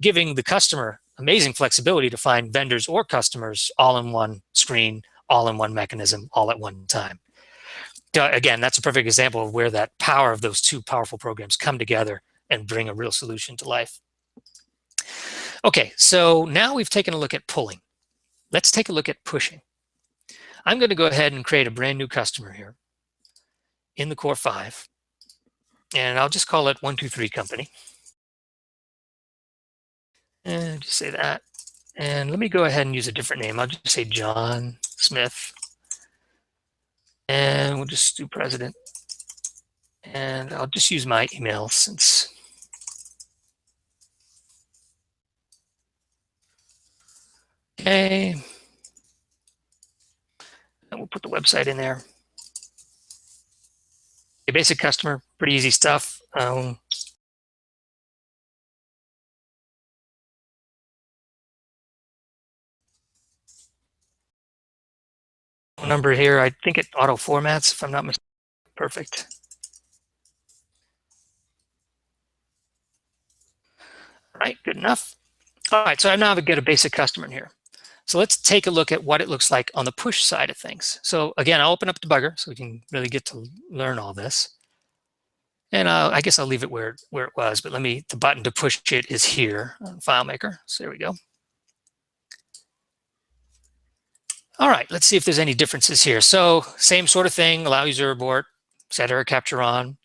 giving the customer amazing flexibility to find vendors or customers all in one screen, all in one mechanism, all at one time. Again, that's a perfect example of where that power of those two powerful programs come together and bring a real solution to life. Okay, so now we've taken a look at pulling. Let's take a look at pushing. I'm going to go ahead and create a brand new customer here in the Core 5, and I'll just call it 123 Company. And just say that. And let me go ahead and use a different name. I'll just say John Smith. And we'll just do president. And I'll just use my email since. Okay. And we'll put the website in there. A basic customer, pretty easy stuff. Number here, I think it auto formats if I'm not mistaken. Perfect. All right, good enough. All right, so I now get a basic customer in here. So let's take a look at what it looks like on the push side of things. So again, I'll open up debugger so we can really get to learn all this. And I guess I'll leave it where it was, but the button to push it is here on FileMaker. So there we go. All right, let's see if there's any differences here. So same sort of thing, allow user abort, set error capture on.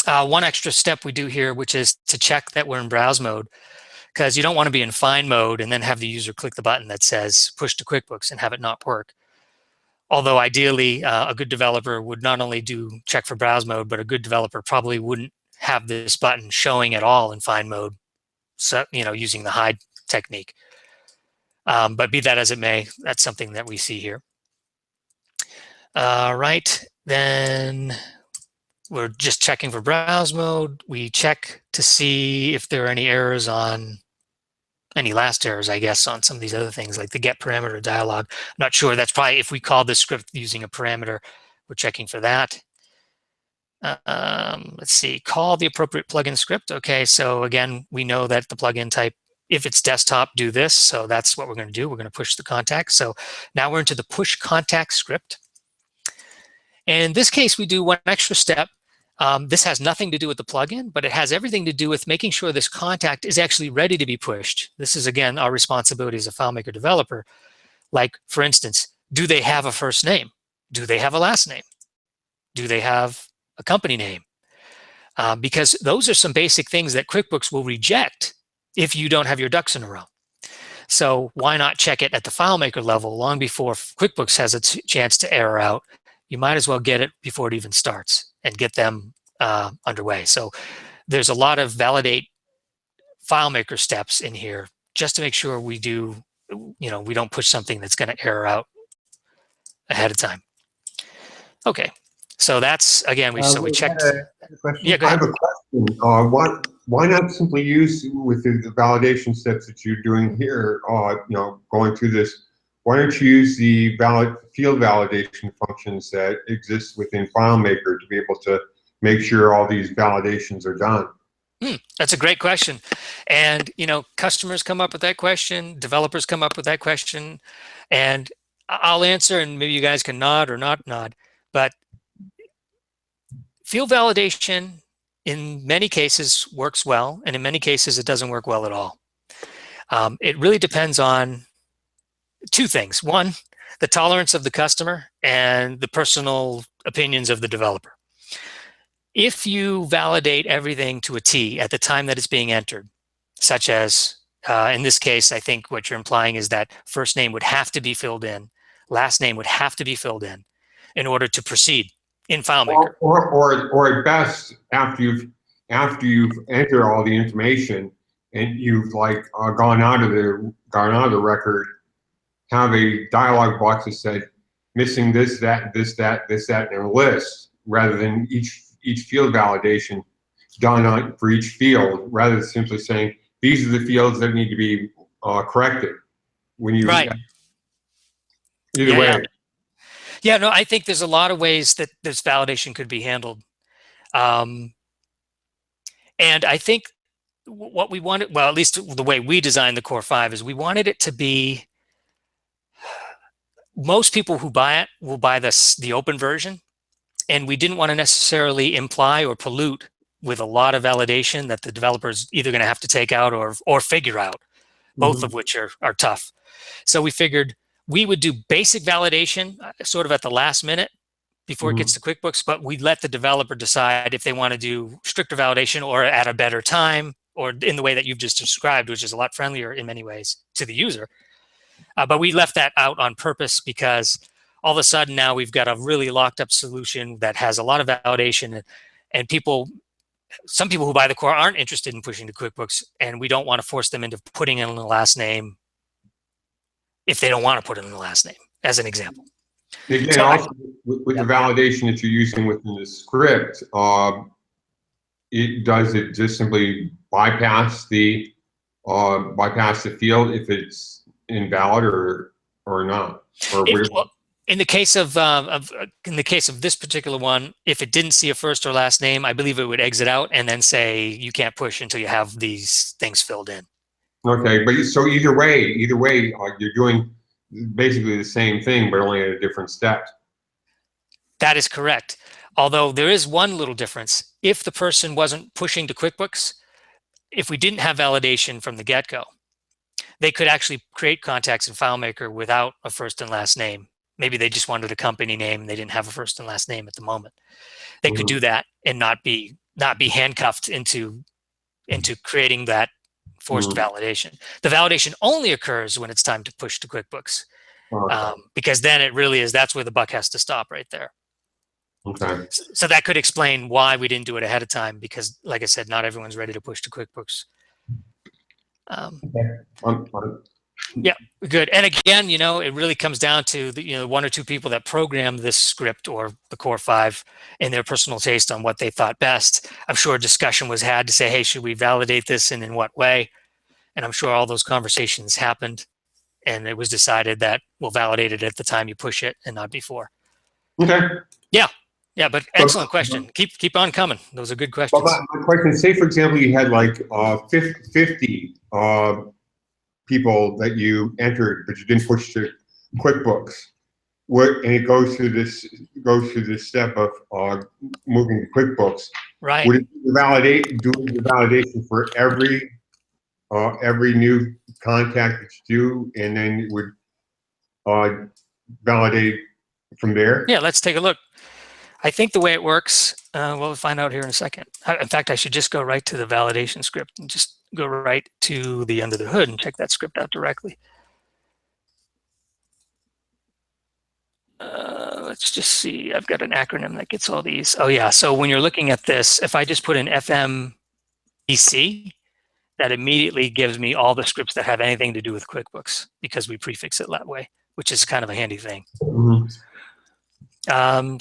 One extra step we do here, which is to check that we're in browse mode, because you don't want to be in find mode and then have the user click the button that says push to QuickBooks and have it not work. Although ideally, a good developer would not only do check for browse mode, but a good developer probably wouldn't have this button showing at all in find mode, so, using the hide technique. But be that as it may, that's something that we see here. Right, then we're just checking for browse mode. We check to see if there are any errors on any last errors, I guess, on some of these other things like the get parameter dialog. I'm not sure. That's probably if we call this script using a parameter, we're checking for that. Let's see, call the appropriate plugin script. Okay, so again, we know that the plugin type, if it's desktop, do this. So that's what we're going to do. We're going to push the contact. So now we're into the push contact script. And in this case, we do one extra step. This has nothing to do with the plugin, but it has everything to do with making sure this contact is actually ready to be pushed. This is, again, our responsibility as a FileMaker developer. Like, for instance, do they have a first name? Do they have a last name? Do they have a company name? Because those are some basic things that QuickBooks will reject if you don't have your ducks in a row. So why not check it at the FileMaker level long before QuickBooks has a chance to error out? You might as well get it before it even starts and get them underway. So there's a lot of validate FileMaker steps in here just to make sure we do, we don't push something that's going to error out ahead of time. Okay, so that's, again, we checked. Yeah, I have a question. Why not simply use with the validation steps that you're doing here, going through this, why don't you use the field validation functions that exist within FileMaker to be able to make sure all these validations are done? That's a great question. And, customers come up with that question, developers come up with that question, and I'll answer, and maybe you guys can nod or not nod, but field validation in many cases works well, and in many cases it doesn't work well at all. It really depends on two things. One, the tolerance of the customer and the personal opinions of the developer. If you validate everything to a T at the time that it's being entered, such as in this case, I think what you're implying is that first name would have to be filled in, last name would have to be filled in order to proceed in FileMaker. Or at best, after you've entered all the information and you've gone out of the record, have a dialog box that said missing this, that, this, that, this, that, in a list, rather than each field validation done for each field, rather than simply saying these are the fields that need to be corrected. When you right. Either Yeah, way. yeah. Yeah, no, I think there's a lot of ways that this validation could be handled. And I think what we wanted, well, at least the way we designed the Core 5 is we wanted it to be, most people who buy it will buy the open version. And we didn't want to necessarily imply or pollute with a lot of validation that the developer's either going to have to take out or figure out, both of which are tough. So we figured we would do basic validation sort of at the last minute before it gets to QuickBooks, but we let the developer decide if they want to do stricter validation or at a better time or in the way that you've just described, which is a lot friendlier in many ways to the user. But we left that out on purpose because all of a sudden now we've got a really locked up solution that has a lot of validation, and some people who buy the Core aren't interested in pushing to QuickBooks, and we don't want to force them into putting in the last name if they don't want to put in the last name, as an example. Again, So also with the validation that you're using within the script, does it just simply bypass the field if it's invalid or not? Well, in the case of this particular one, if it didn't see a first or last name, I believe it would exit out and then say you can't push until you have these things filled in. Okay, but so either way, you're doing basically the same thing, but only at a different step. That is correct. Although there is one little difference. If the person wasn't pushing to QuickBooks, if we didn't have validation from the get-go, they could actually create contacts in FileMaker without a first and last name. Maybe they just wanted a company name and they didn't have a first and last name at the moment. They could do that and not be handcuffed into creating that forced validation. The validation only occurs when it's time to push to QuickBooks, because then it really is, that's where the buck has to stop right there. Okay. So that could explain why we didn't do it ahead of time, because like I said, not everyone's ready to push to QuickBooks. Yeah, good. And again, it really comes down to the, one or two people that programmed this script or the Core 5 and their personal taste on what they thought best. I'm sure a discussion was had to say, hey, should we validate this and in what way? And I'm sure all those conversations happened, and it was decided that we'll validate it at the time you push it and not before. Okay. Yeah, but excellent question. Keep on coming. Those are good questions. Well, my question, say for example, you had like 50 people that you entered, but you didn't push to QuickBooks. And it goes through this step of moving to QuickBooks. Right. Would it doing the validation for every new contact that you do, and then it would validate from there? Yeah, let's take a look. I think the way it works, we'll find out here in a second. In fact, I should just go right to the validation script and just go right to the under the hood and check that script out directly. Let's just see. I've got an acronym that gets all these. Oh yeah, so when you're looking at this, if I just put in FMBC, that immediately gives me all the scripts that have anything to do with QuickBooks, because we prefix it that way, which is kind of a handy thing.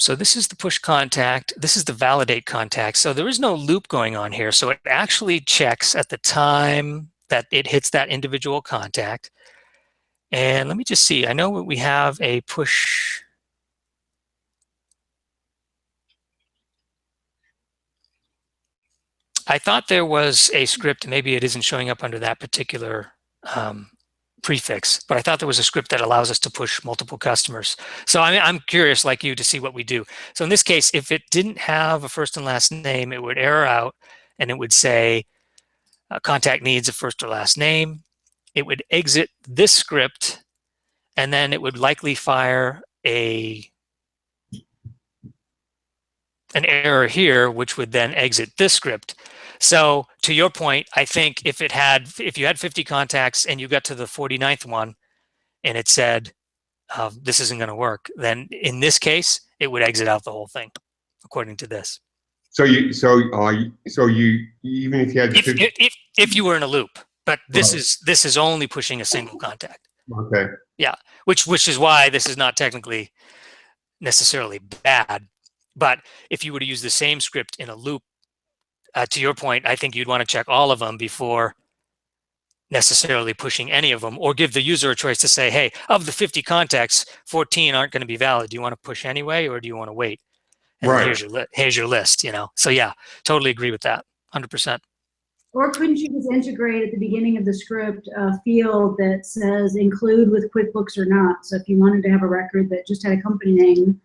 So this is the push contact. This is the validate contact. So there is no loop going on here. So it actually checks at the time that it hits that individual contact. And let me just see. I know we have a push. I thought there was a script. Maybe it isn't showing up under that particular prefix, but I thought there was a script that allows us to push multiple customers. So I'm curious, like you, to see what we do. So in this case, if it didn't have a first and last name, it would error out and it would say contact needs a first or last name. It would exit this script, and then it would likely fire an error here, which would then exit this script. So to your point, I think if you had 50 contacts and you got to the 49th one and it said, this isn't going to work, then in this case, it would exit out the whole thing, according to this. So you even if you had if you were in a loop, but this is only pushing a single contact. Okay. Yeah, which is why this is not technically necessarily bad. But if you were to use the same script in a loop, to your point, I think you'd want to check all of them before necessarily pushing any of them, or give the user a choice to say, hey, of the 50 contacts, 14 aren't going to be valid. Do you want to push anyway, or do you want to wait? And then here's your list, you know? So yeah, totally agree with that, 100%. Or couldn't you just integrate at the beginning of the script a field that says include with QuickBooks or not? So if you wanted to have a record that just had a company name,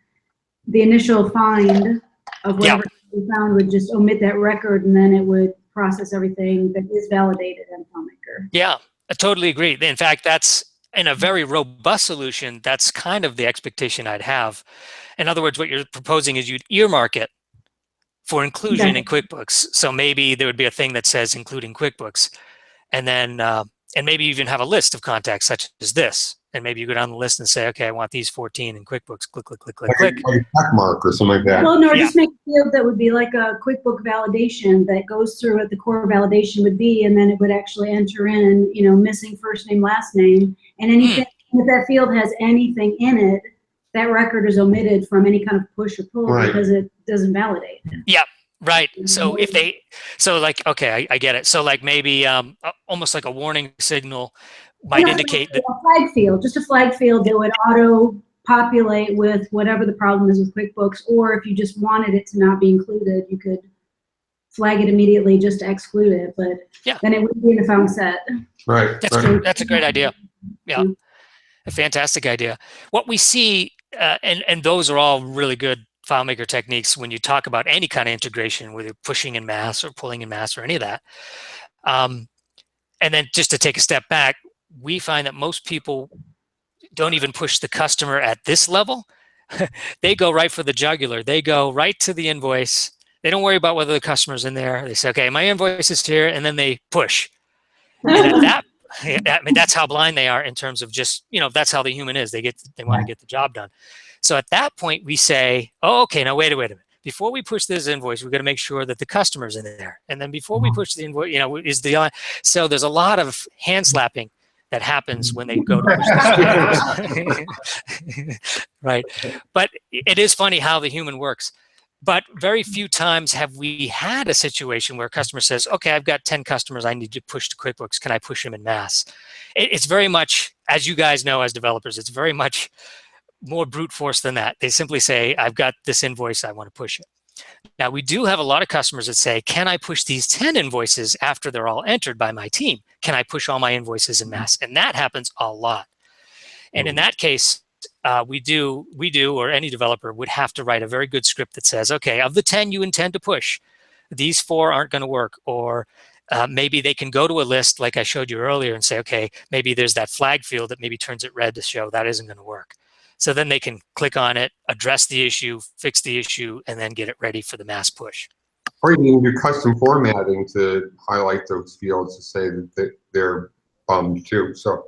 the initial find of whatever you found would just omit that record, and then it would process everything that is validated in FileMaker. Yeah, I totally agree. In fact, that's in a very robust solution. That's kind of the expectation I'd have. In other words, what you're proposing is you'd earmark it for inclusion in QuickBooks. So maybe there would be a thing that says including QuickBooks, and then and maybe even have a list of contacts such as this. And maybe you go down the list and say, okay, I want these 14 in QuickBooks. Click, click, click, click, click. Like a check mark or something like that. Well, no, just make a field that would be like a QuickBook validation that goes through what the core validation would be, and then it would actually enter in, you know, missing first name, last name, and anything. If that field has anything in it, that record is omitted from any kind of push or pull because it doesn't validate. Yeah. Right. So if they, so like, okay, I get it. So like maybe almost like a warning signal might indicate that a flag field, just a flag field that would auto populate with whatever the problem is with QuickBooks, or if you just wanted it to not be included, you could flag it immediately just to exclude it, but then it would be in the found set. Right. That's a great idea. Yeah. A fantastic idea. What we see, and those are all really good FileMaker techniques when you talk about any kind of integration, whether pushing in mass or pulling in mass or any of that. And then just to take a step back, we find that most people don't even push the customer at this level. They go right for the jugular. They go right to the invoice. They don't worry about whether the customer's in there. They say, okay, my invoice is here, and then they push. And at that, I mean, that's how blind they are in terms of just, you know, that's how the human is. They want to get the job done. So at that point, we say, oh, okay, now wait a minute. Before we push this invoice, we're going to make sure that the customer's in there. And then before we push the invoice, you know, so there's a lot of hand slapping that happens when they go to push this. Right. But it is funny how the human works. But very few times have we had a situation where a customer says, okay, I've got 10 customers I need to push to QuickBooks. Can I push them in mass? It's very much, as you guys know as developers, it's very much more brute force than that. They simply say, I've got this invoice, I want to push it. Now, we do have a lot of customers that say, can I push these 10 invoices after they're all entered by my team? Can I push all my invoices in mass? And that happens a lot. And in that case, we do, or any developer would have to write a very good script that says, okay, of the 10 you intend to push, these 4 aren't going to work. Or maybe they can go to a list like I showed you earlier and say, okay, maybe there's that flag field that maybe turns it red to show that isn't going to work. So then they can click on it, address the issue, fix the issue, and then get it ready for the mass push. Or you can do custom formatting to highlight those fields to say that they're bummed too. So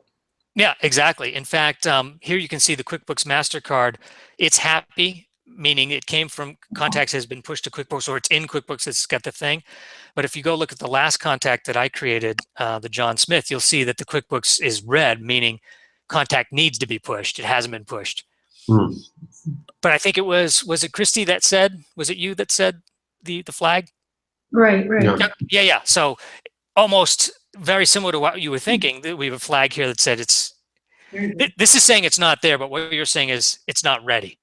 yeah, exactly. In fact, here you can see the QuickBooks MasterCard. It's happy, meaning it came from contacts has been pushed to QuickBooks, or it's in QuickBooks, it's got the thing. But if you go look at the last contact that I created, the John Smith, you'll see that the QuickBooks is red, meaning contact needs to be pushed. It hasn't been pushed. But I think it was it Christy that said, was it you that said the flag? Right. Yeah. So almost very similar to what you were thinking. We have a flag here that said this is saying it's not there, but what you're saying is it's not ready,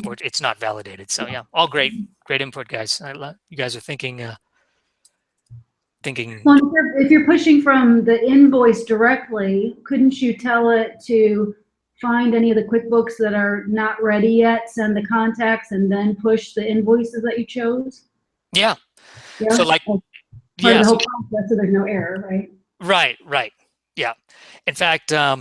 or it's not validated. So yeah, all great input, guys. You guys are thinking. Well, if you're pushing from the invoice directly, couldn't you tell it to find any of the QuickBooks that are not ready yet, send the contacts, and then push the invoices that you chose? Yeah. So like, part of the whole process, so there's no error, right? Right. Yeah. In fact, a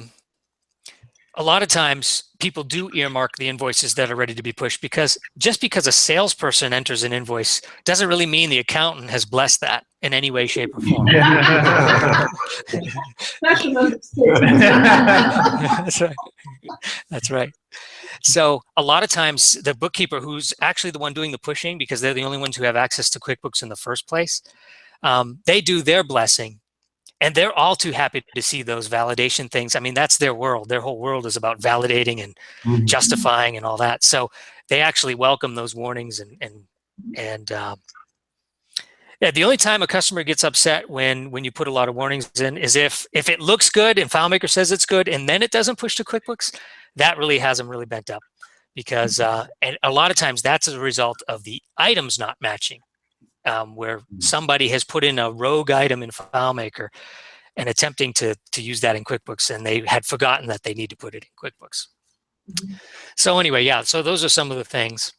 lot of times people do earmark the invoices that are ready to be pushed, because just because a salesperson enters an invoice doesn't really mean the accountant has blessed that in any way, shape, or form. That's right. So a lot of times the bookkeeper, who's actually the one doing the pushing, because they're the only ones who have access to QuickBooks in the first place, they do their blessing. And they're all too happy to see those validation things. I mean, that's their world. Their whole world is about validating and justifying and all that. So they actually welcome those warnings and Yeah, the only time a customer gets upset when you put a lot of warnings in is if it looks good and FileMaker says it's good and then it doesn't push to QuickBooks. That really has them really bent up, because and a lot of times that's as a result of the items not matching, where somebody has put in a rogue item in FileMaker and attempting to use that in QuickBooks, and they had forgotten that they need to put it in QuickBooks. So anyway, yeah, so those are some of the things.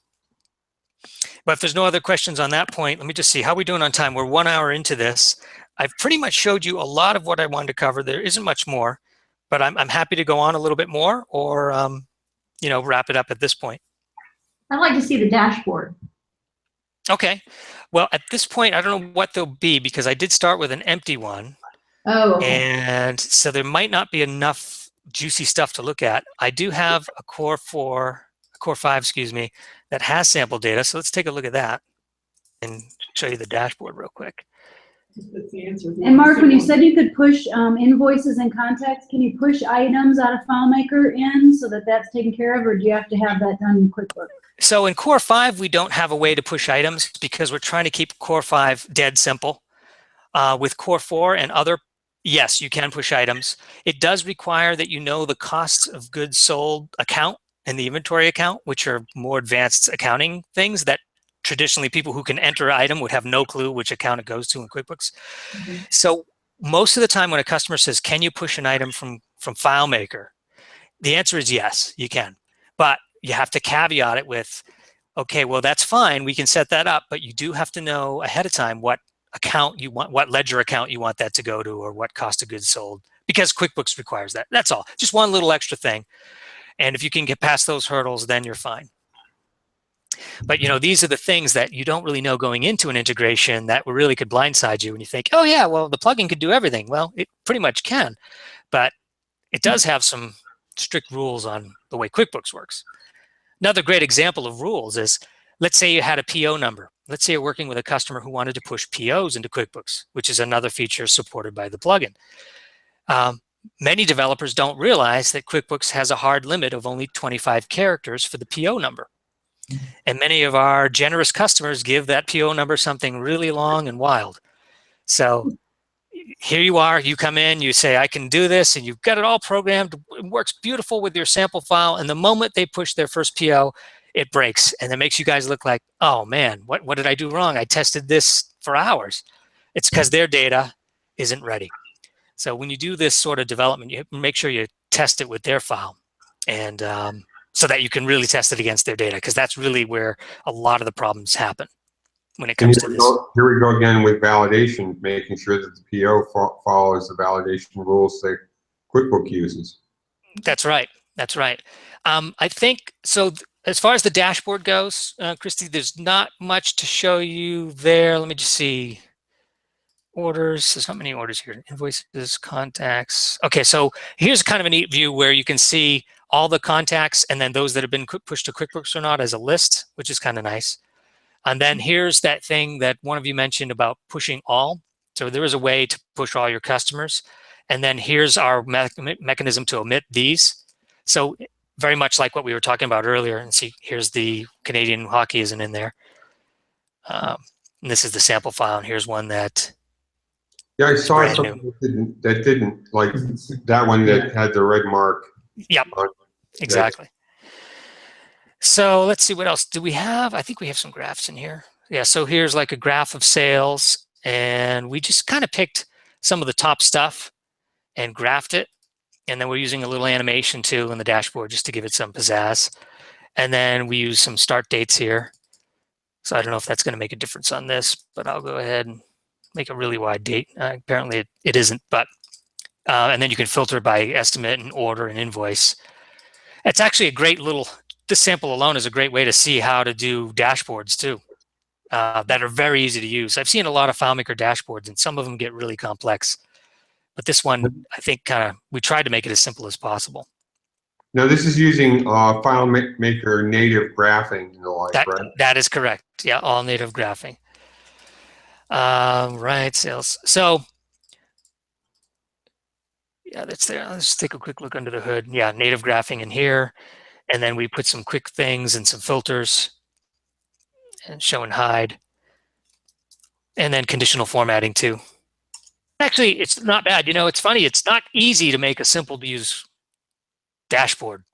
But if there's no other questions on that point, let me just see how we doing on time. We're 1 hour into this. I've pretty much showed you a lot of what I wanted to cover. There isn't much more, but I'm happy to go on a little bit more, or you know, wrap it up at this point. I'd like to see the dashboard. Okay. Well, at this point, I don't know what they'll be, because I did start with an empty one. Oh, okay. And so there might not be enough juicy stuff to look at. I do have a Core 5, excuse me, that has sample data. So let's take a look at that and show you the dashboard real quick. And Mark, when you said you could push invoices and contacts, can you push items out of FileMaker in so that that's taken care of, or do you have to have that done in QuickBooks? So in Core 5, we don't have a way to push items because we're trying to keep Core 5 dead simple. With Core 4 and other, yes, you can push items. It does require that you know the costs of goods sold account and the inventory account, which are more advanced accounting things that traditionally people who can enter an item would have no clue which account it goes to in QuickBooks. So most of the time when a customer says, can you push an item from FileMaker? The answer is yes, you can. But you have to caveat it with, okay, well, that's fine. We can set that up, but you do have to know ahead of time what account you want, what ledger account you want that to go to, or what cost of goods sold, because QuickBooks requires that. That's all. Just one little extra thing. And if you can get past those hurdles, then you're fine. But, you know, these are the things that you don't really know going into an integration that really could blindside you when you think, oh, yeah, well, the plugin could do everything. Well, it pretty much can, but it does have some strict rules on the way QuickBooks works. Another great example of rules is, let's say you had a PO number. Let's say you're working with a customer who wanted to push POs into QuickBooks, which is another feature supported by the plugin. Many developers don't realize that QuickBooks has a hard limit of only 25 characters for the PO number. And many of our generous customers give that PO number something really long and wild. So here you are, you come in, you say, I can do this, and you've got it all programmed. It works beautiful with your sample file. And the moment they push their first PO, it breaks. And it makes you guys look like, oh man, what did I do wrong? I tested this for hours. It's because their data isn't ready. So when you do this sort of development, you make sure you test it with their file, and so that you can really test it against their data, because that's really where a lot of the problems happen when it comes to this. Here we go again with validation, making sure that the PO follows the validation rules that QuickBooks uses. That's right. That's right. I think so. As far as the dashboard goes, Christy, there's not much to show you there. Let me just see. Orders, there's not many orders here. Invoices, contacts. Okay, so here's kind of a neat view where you can see all the contacts and then those that have been pushed to QuickBooks or not as a list, which is kind of nice. And then here's that thing that one of you mentioned about pushing all. So there is a way to push all your customers. And then here's our mechanism to omit these. So very much like what we were talking about earlier. And see, here's the Canadian hockey isn't in there. And this is the sample file. And here's one that, yeah, I saw something that didn't, like that one that had the red mark. Yep, exactly. So let's see, what else do we have? I think we have some graphs in here. Yeah, so here's like a graph of sales, and we just kind of picked some of the top stuff and graphed it. And then we're using a little animation too in the dashboard just to give it some pizzazz. And then we use some start dates here. So I don't know if that's going to make a difference on this, but I'll go ahead and make a really wide date. Apparently it isn't, but and then you can filter by estimate and order and invoice. It's actually a great little, this sample alone is a great way to see how to do dashboards too, that are very easy to use. I've seen a lot of FileMaker dashboards and some of them get really complex, but this one, I think we tried to make it as simple as possible. Now this is using FileMaker native graphing and the like, right? That is correct. Yeah, all native graphing. Right, sales. So yeah, that's there. Let's take a quick look under the hood. Yeah, native graphing in here. And then we put some quick things and some filters and show and hide. And then conditional formatting too. Actually, it's not bad. You know, it's funny. It's not easy to make a simple to use dashboard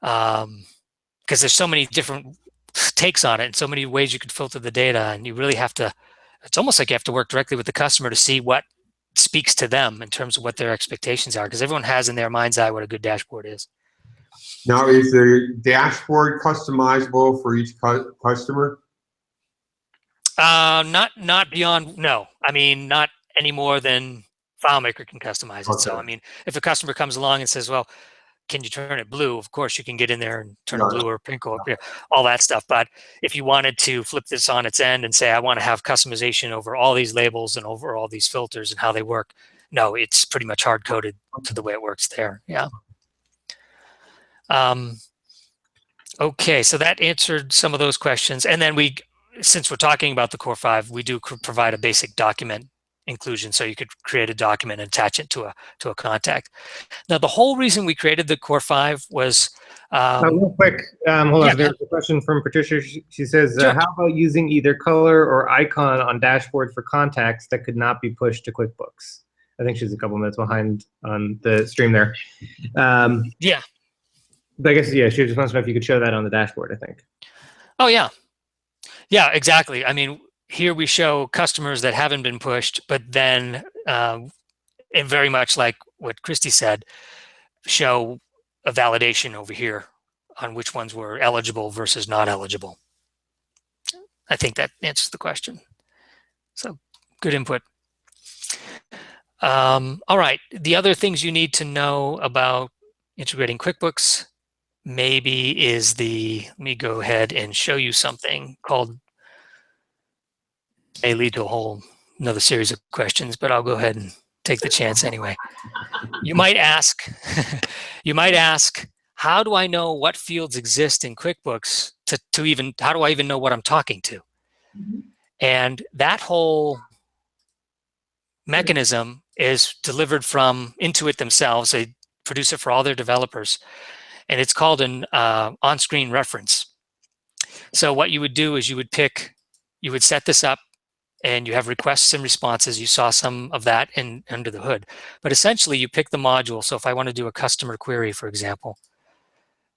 because there's so many different takes on it and so many ways you could filter the data, and you really have to, it's almost like you have to work directly with the customer to see what speaks to them in terms of what their expectations are, because everyone has in their mind's eye what a good dashboard is. Now, is the dashboard customizable for each customer? Not beyond, no. I mean, not any more than FileMaker can customize it. Okay. So, I mean, if a customer comes along and says, well, can you turn it blue? Of course, you can get in there and turn it blue or pink or all that stuff. But if you wanted to flip this on its end and say, I want to have customization over all these labels and over all these filters and how they work, no, it's pretty much hard-coded to the way it works there. Yeah. Okay, so that answered some of those questions. And then since we're talking about the Core 5, we do provide a basic document inclusion, so you could create a document and attach it to a contact. Now, the whole reason we created the Core 5 was real quick, hold on. There's a question from Patricia. She says, Sure. how about using either color or icon on dashboard for contacts that could not be pushed to QuickBooks? I think she's a couple minutes behind on the stream there. Yeah. But I guess, yeah, she just wants to know if you could show that on the dashboard, I think. Oh, yeah. Yeah, exactly. I mean, here we show customers that haven't been pushed, but then, and very much like what Christy said, show a validation over here on which ones were eligible versus not eligible. I think that answers the question. So good input. All right. The other things you need to know about integrating QuickBooks maybe is let me go ahead and show you something called, may lead to another series of questions, but I'll go ahead and take the chance anyway. You might ask, how do I know what fields exist in QuickBooks how do I even know what I'm talking to? Mm-hmm. And that whole mechanism is delivered from Intuit themselves. They produce it for all their developers. And it's called an on-screen reference. So what you would do is you would set this up, and you have requests and responses. You saw some of that under the hood. But essentially, you pick the module. So if I want to do a customer query, for example,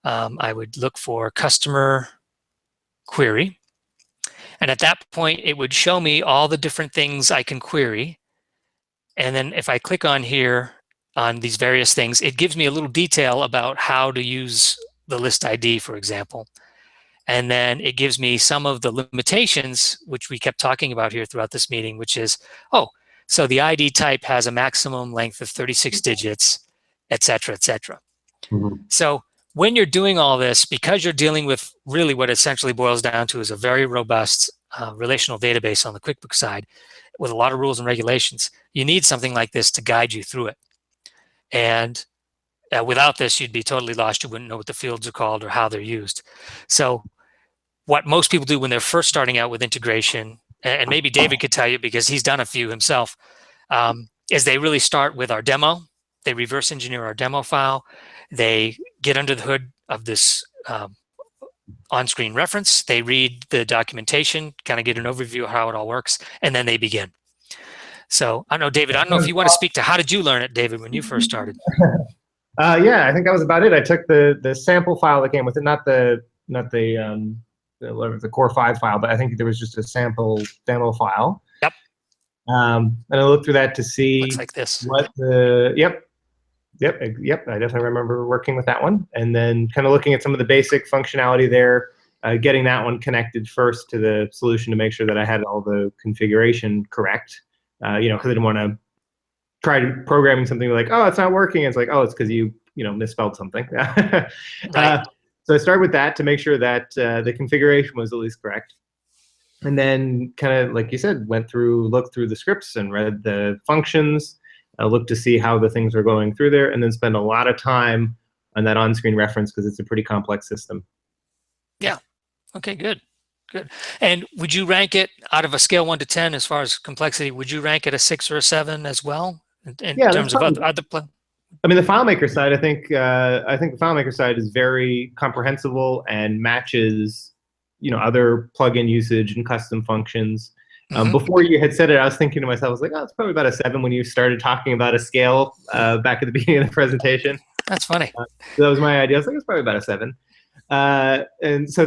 I would look for customer query. And at that point, it would show me all the different things I can query. And then if I click on here, on these various things, it gives me a little detail about how to use the list ID, for example. And then it gives me some of the limitations, which we kept talking about here throughout this meeting, which is, so the ID type has a maximum length of 36 digits, et cetera, et cetera. Mm-hmm. So when you're doing all this, because you're dealing with really what essentially boils down to is a very robust relational database on the QuickBooks side with a lot of rules and regulations, you need something like this to guide you through it. And without this, you'd be totally lost. You wouldn't know what the fields are called or how they're used. So what most people do when they're first starting out with integration, and maybe David could tell you because he's done a few himself, is they really start with our demo. They reverse engineer our demo file. They get under the hood of this on-screen reference. They read the documentation, kind of get an overview of how it all works, and then they begin. So I don't know, David, I don't know if you want to speak to how did you learn it, David, when you first started? Yeah, I think that was about it. I took the sample file that came with it, not the Core 5 file, but I think there was just a sample demo file. Yep. And I looked through that to see looks like this. what the Yep. I definitely remember working with that one, and then kind of looking at some of the basic functionality there, getting that one connected first to the solution to make sure that I had all the configuration correct. Because I didn't want to try programming something like, oh, it's not working. It's like, oh, it's because you misspelled something. Right. So I started with that to make sure that the configuration was at least correct. And then kind of, like you said, looked through the scripts and read the functions, looked to see how the things are going through there, and then spend a lot of time on that on-screen reference because it's a pretty complex system. Yeah. Okay, good. Good. And would you rank it out of a scale 1 to 10 as far as complexity? Would you rank it a 6 or a 7 as well in terms of other? I mean, the FileMaker side, I think the FileMaker side is very comprehensible and matches, other plugin usage and custom functions. Before you had said it, I was thinking to myself, I was like, oh, it's probably about a 7 when you started talking about a scale back at the beginning of the presentation. That's funny. So that was my idea. I was like, it's probably about a 7. And so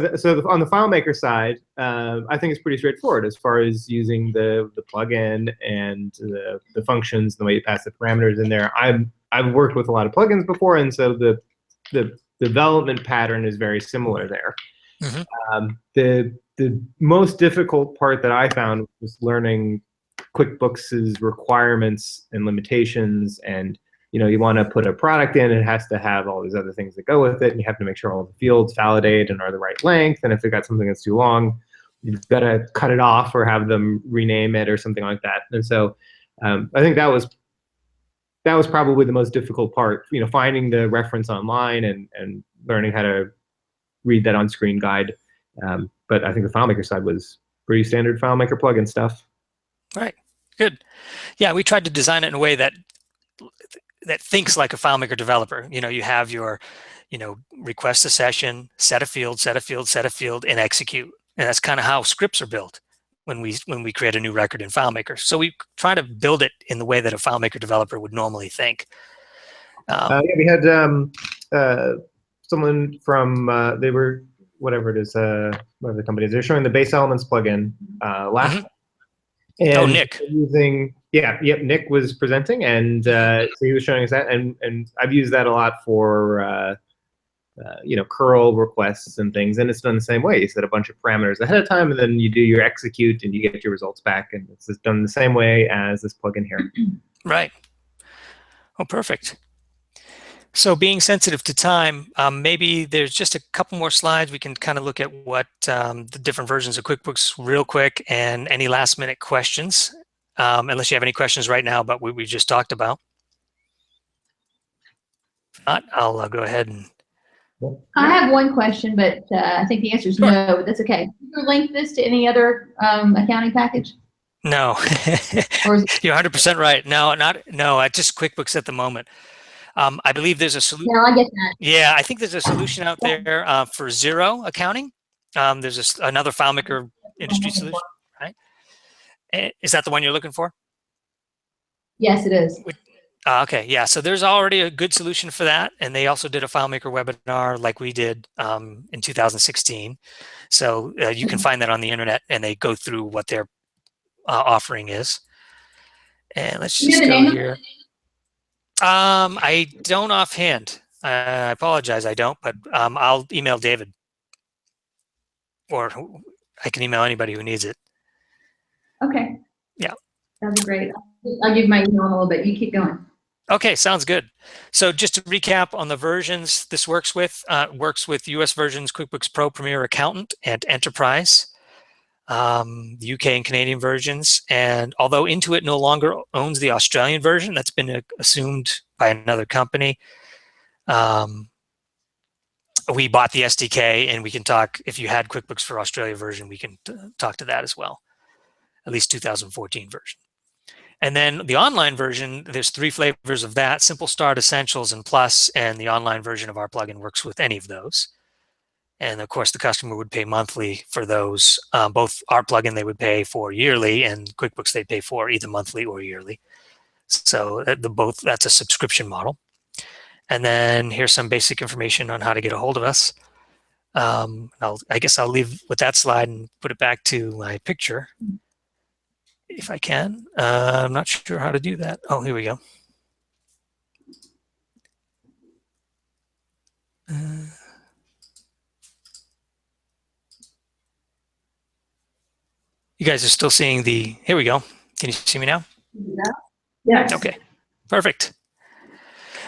on the FileMaker side, I think it's pretty straightforward as far as using the plugin and the functions, the way you pass the parameters in there. I've worked with a lot of plugins before, and so the development pattern is very similar there. The most difficult part that I found was learning QuickBooks' requirements and limitations. And you want to put a product in, it has to have all these other things that go with it, and you have to make sure all the fields validate and are the right length. And if they've got something that's too long, you've got to cut it off or have them rename it or something like that. And so I think that was probably the most difficult part, finding the reference online and learning how to read that on-screen guide. But I think the FileMaker side was pretty standard FileMaker plugin stuff. Right. Good. Yeah, we tried to design it in a way that thinks like a FileMaker developer. You have your, request a session, set a field, set a field, set a field, and execute. And that's kind of how scripts are built when we create a new record in FileMaker. So we try to build it in the way that a FileMaker developer would normally think. Yeah, we had someone from they were whatever it is, whatever the company is. They're showing the base elements plugin last. And Nick. Nick was presenting, and so he was showing us that, and I've used that a lot for curl requests and things, and it's done the same way. You set a bunch of parameters ahead of time, and then you do your execute, and you get your results back, and it's just done the same way as this plugin here. Right. Oh, perfect. So being sensitive to time, maybe there's just a couple more slides. We can kind of look at what the different versions of QuickBooks real quick, and any last minute questions, unless you have any questions right now about what we just talked about. If not, I'll go ahead and. I have one question, but I think the answer is no, but that's okay. Can you link this to any other accounting package? No, you're 100% right. No, just QuickBooks at the moment. I believe there's a solution. No, I get that. Yeah, I think there's a solution out there for Xero accounting. There's another FileMaker industry solution, right? Is that the one you're looking for? Yes, it is. Okay, yeah. So there's already a good solution for that, and they also did a FileMaker webinar like we did in 2016. So you can find that on the internet, and they go through what their offering is. And let's just go here. I don't offhand. I apologize, I don't, but I'll email David, or I can email anybody who needs it. Okay. Yeah. That'd be great. I'll give my email in a little bit. You keep going. Okay, sounds good. So just to recap on the versions this works with US versions, QuickBooks Pro, Premier, Accountant, and Enterprise. The UK and Canadian versions, and although Intuit no longer owns the Australian version, that's been assumed by another company. We bought the SDK, and we can talk, if you had QuickBooks for Australia version, we can talk to that as well, at least 2014 version. And then the online version, there's 3 flavors of that: Simple Start, Essentials, and Plus, and the online version of our plugin works with any of those. And of course, the customer would pay monthly for those. Both our plugin they would pay for yearly, and QuickBooks they pay for either monthly or yearly. So that's a subscription model. And then here's some basic information on how to get a hold of us. I guess I'll leave with that slide and put it back to my picture, if I can. I'm not sure how to do that. Oh, here we go. You guys are still seeing the, here we go. Can you see me now? Yes. Okay, perfect.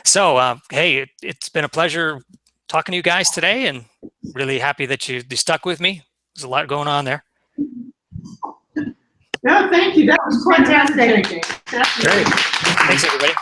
So, hey, it's been a pleasure talking to you guys today, and really happy that you stuck with me. There's a lot going on there. No, thank you. That was fantastic. Great. Thanks, everybody.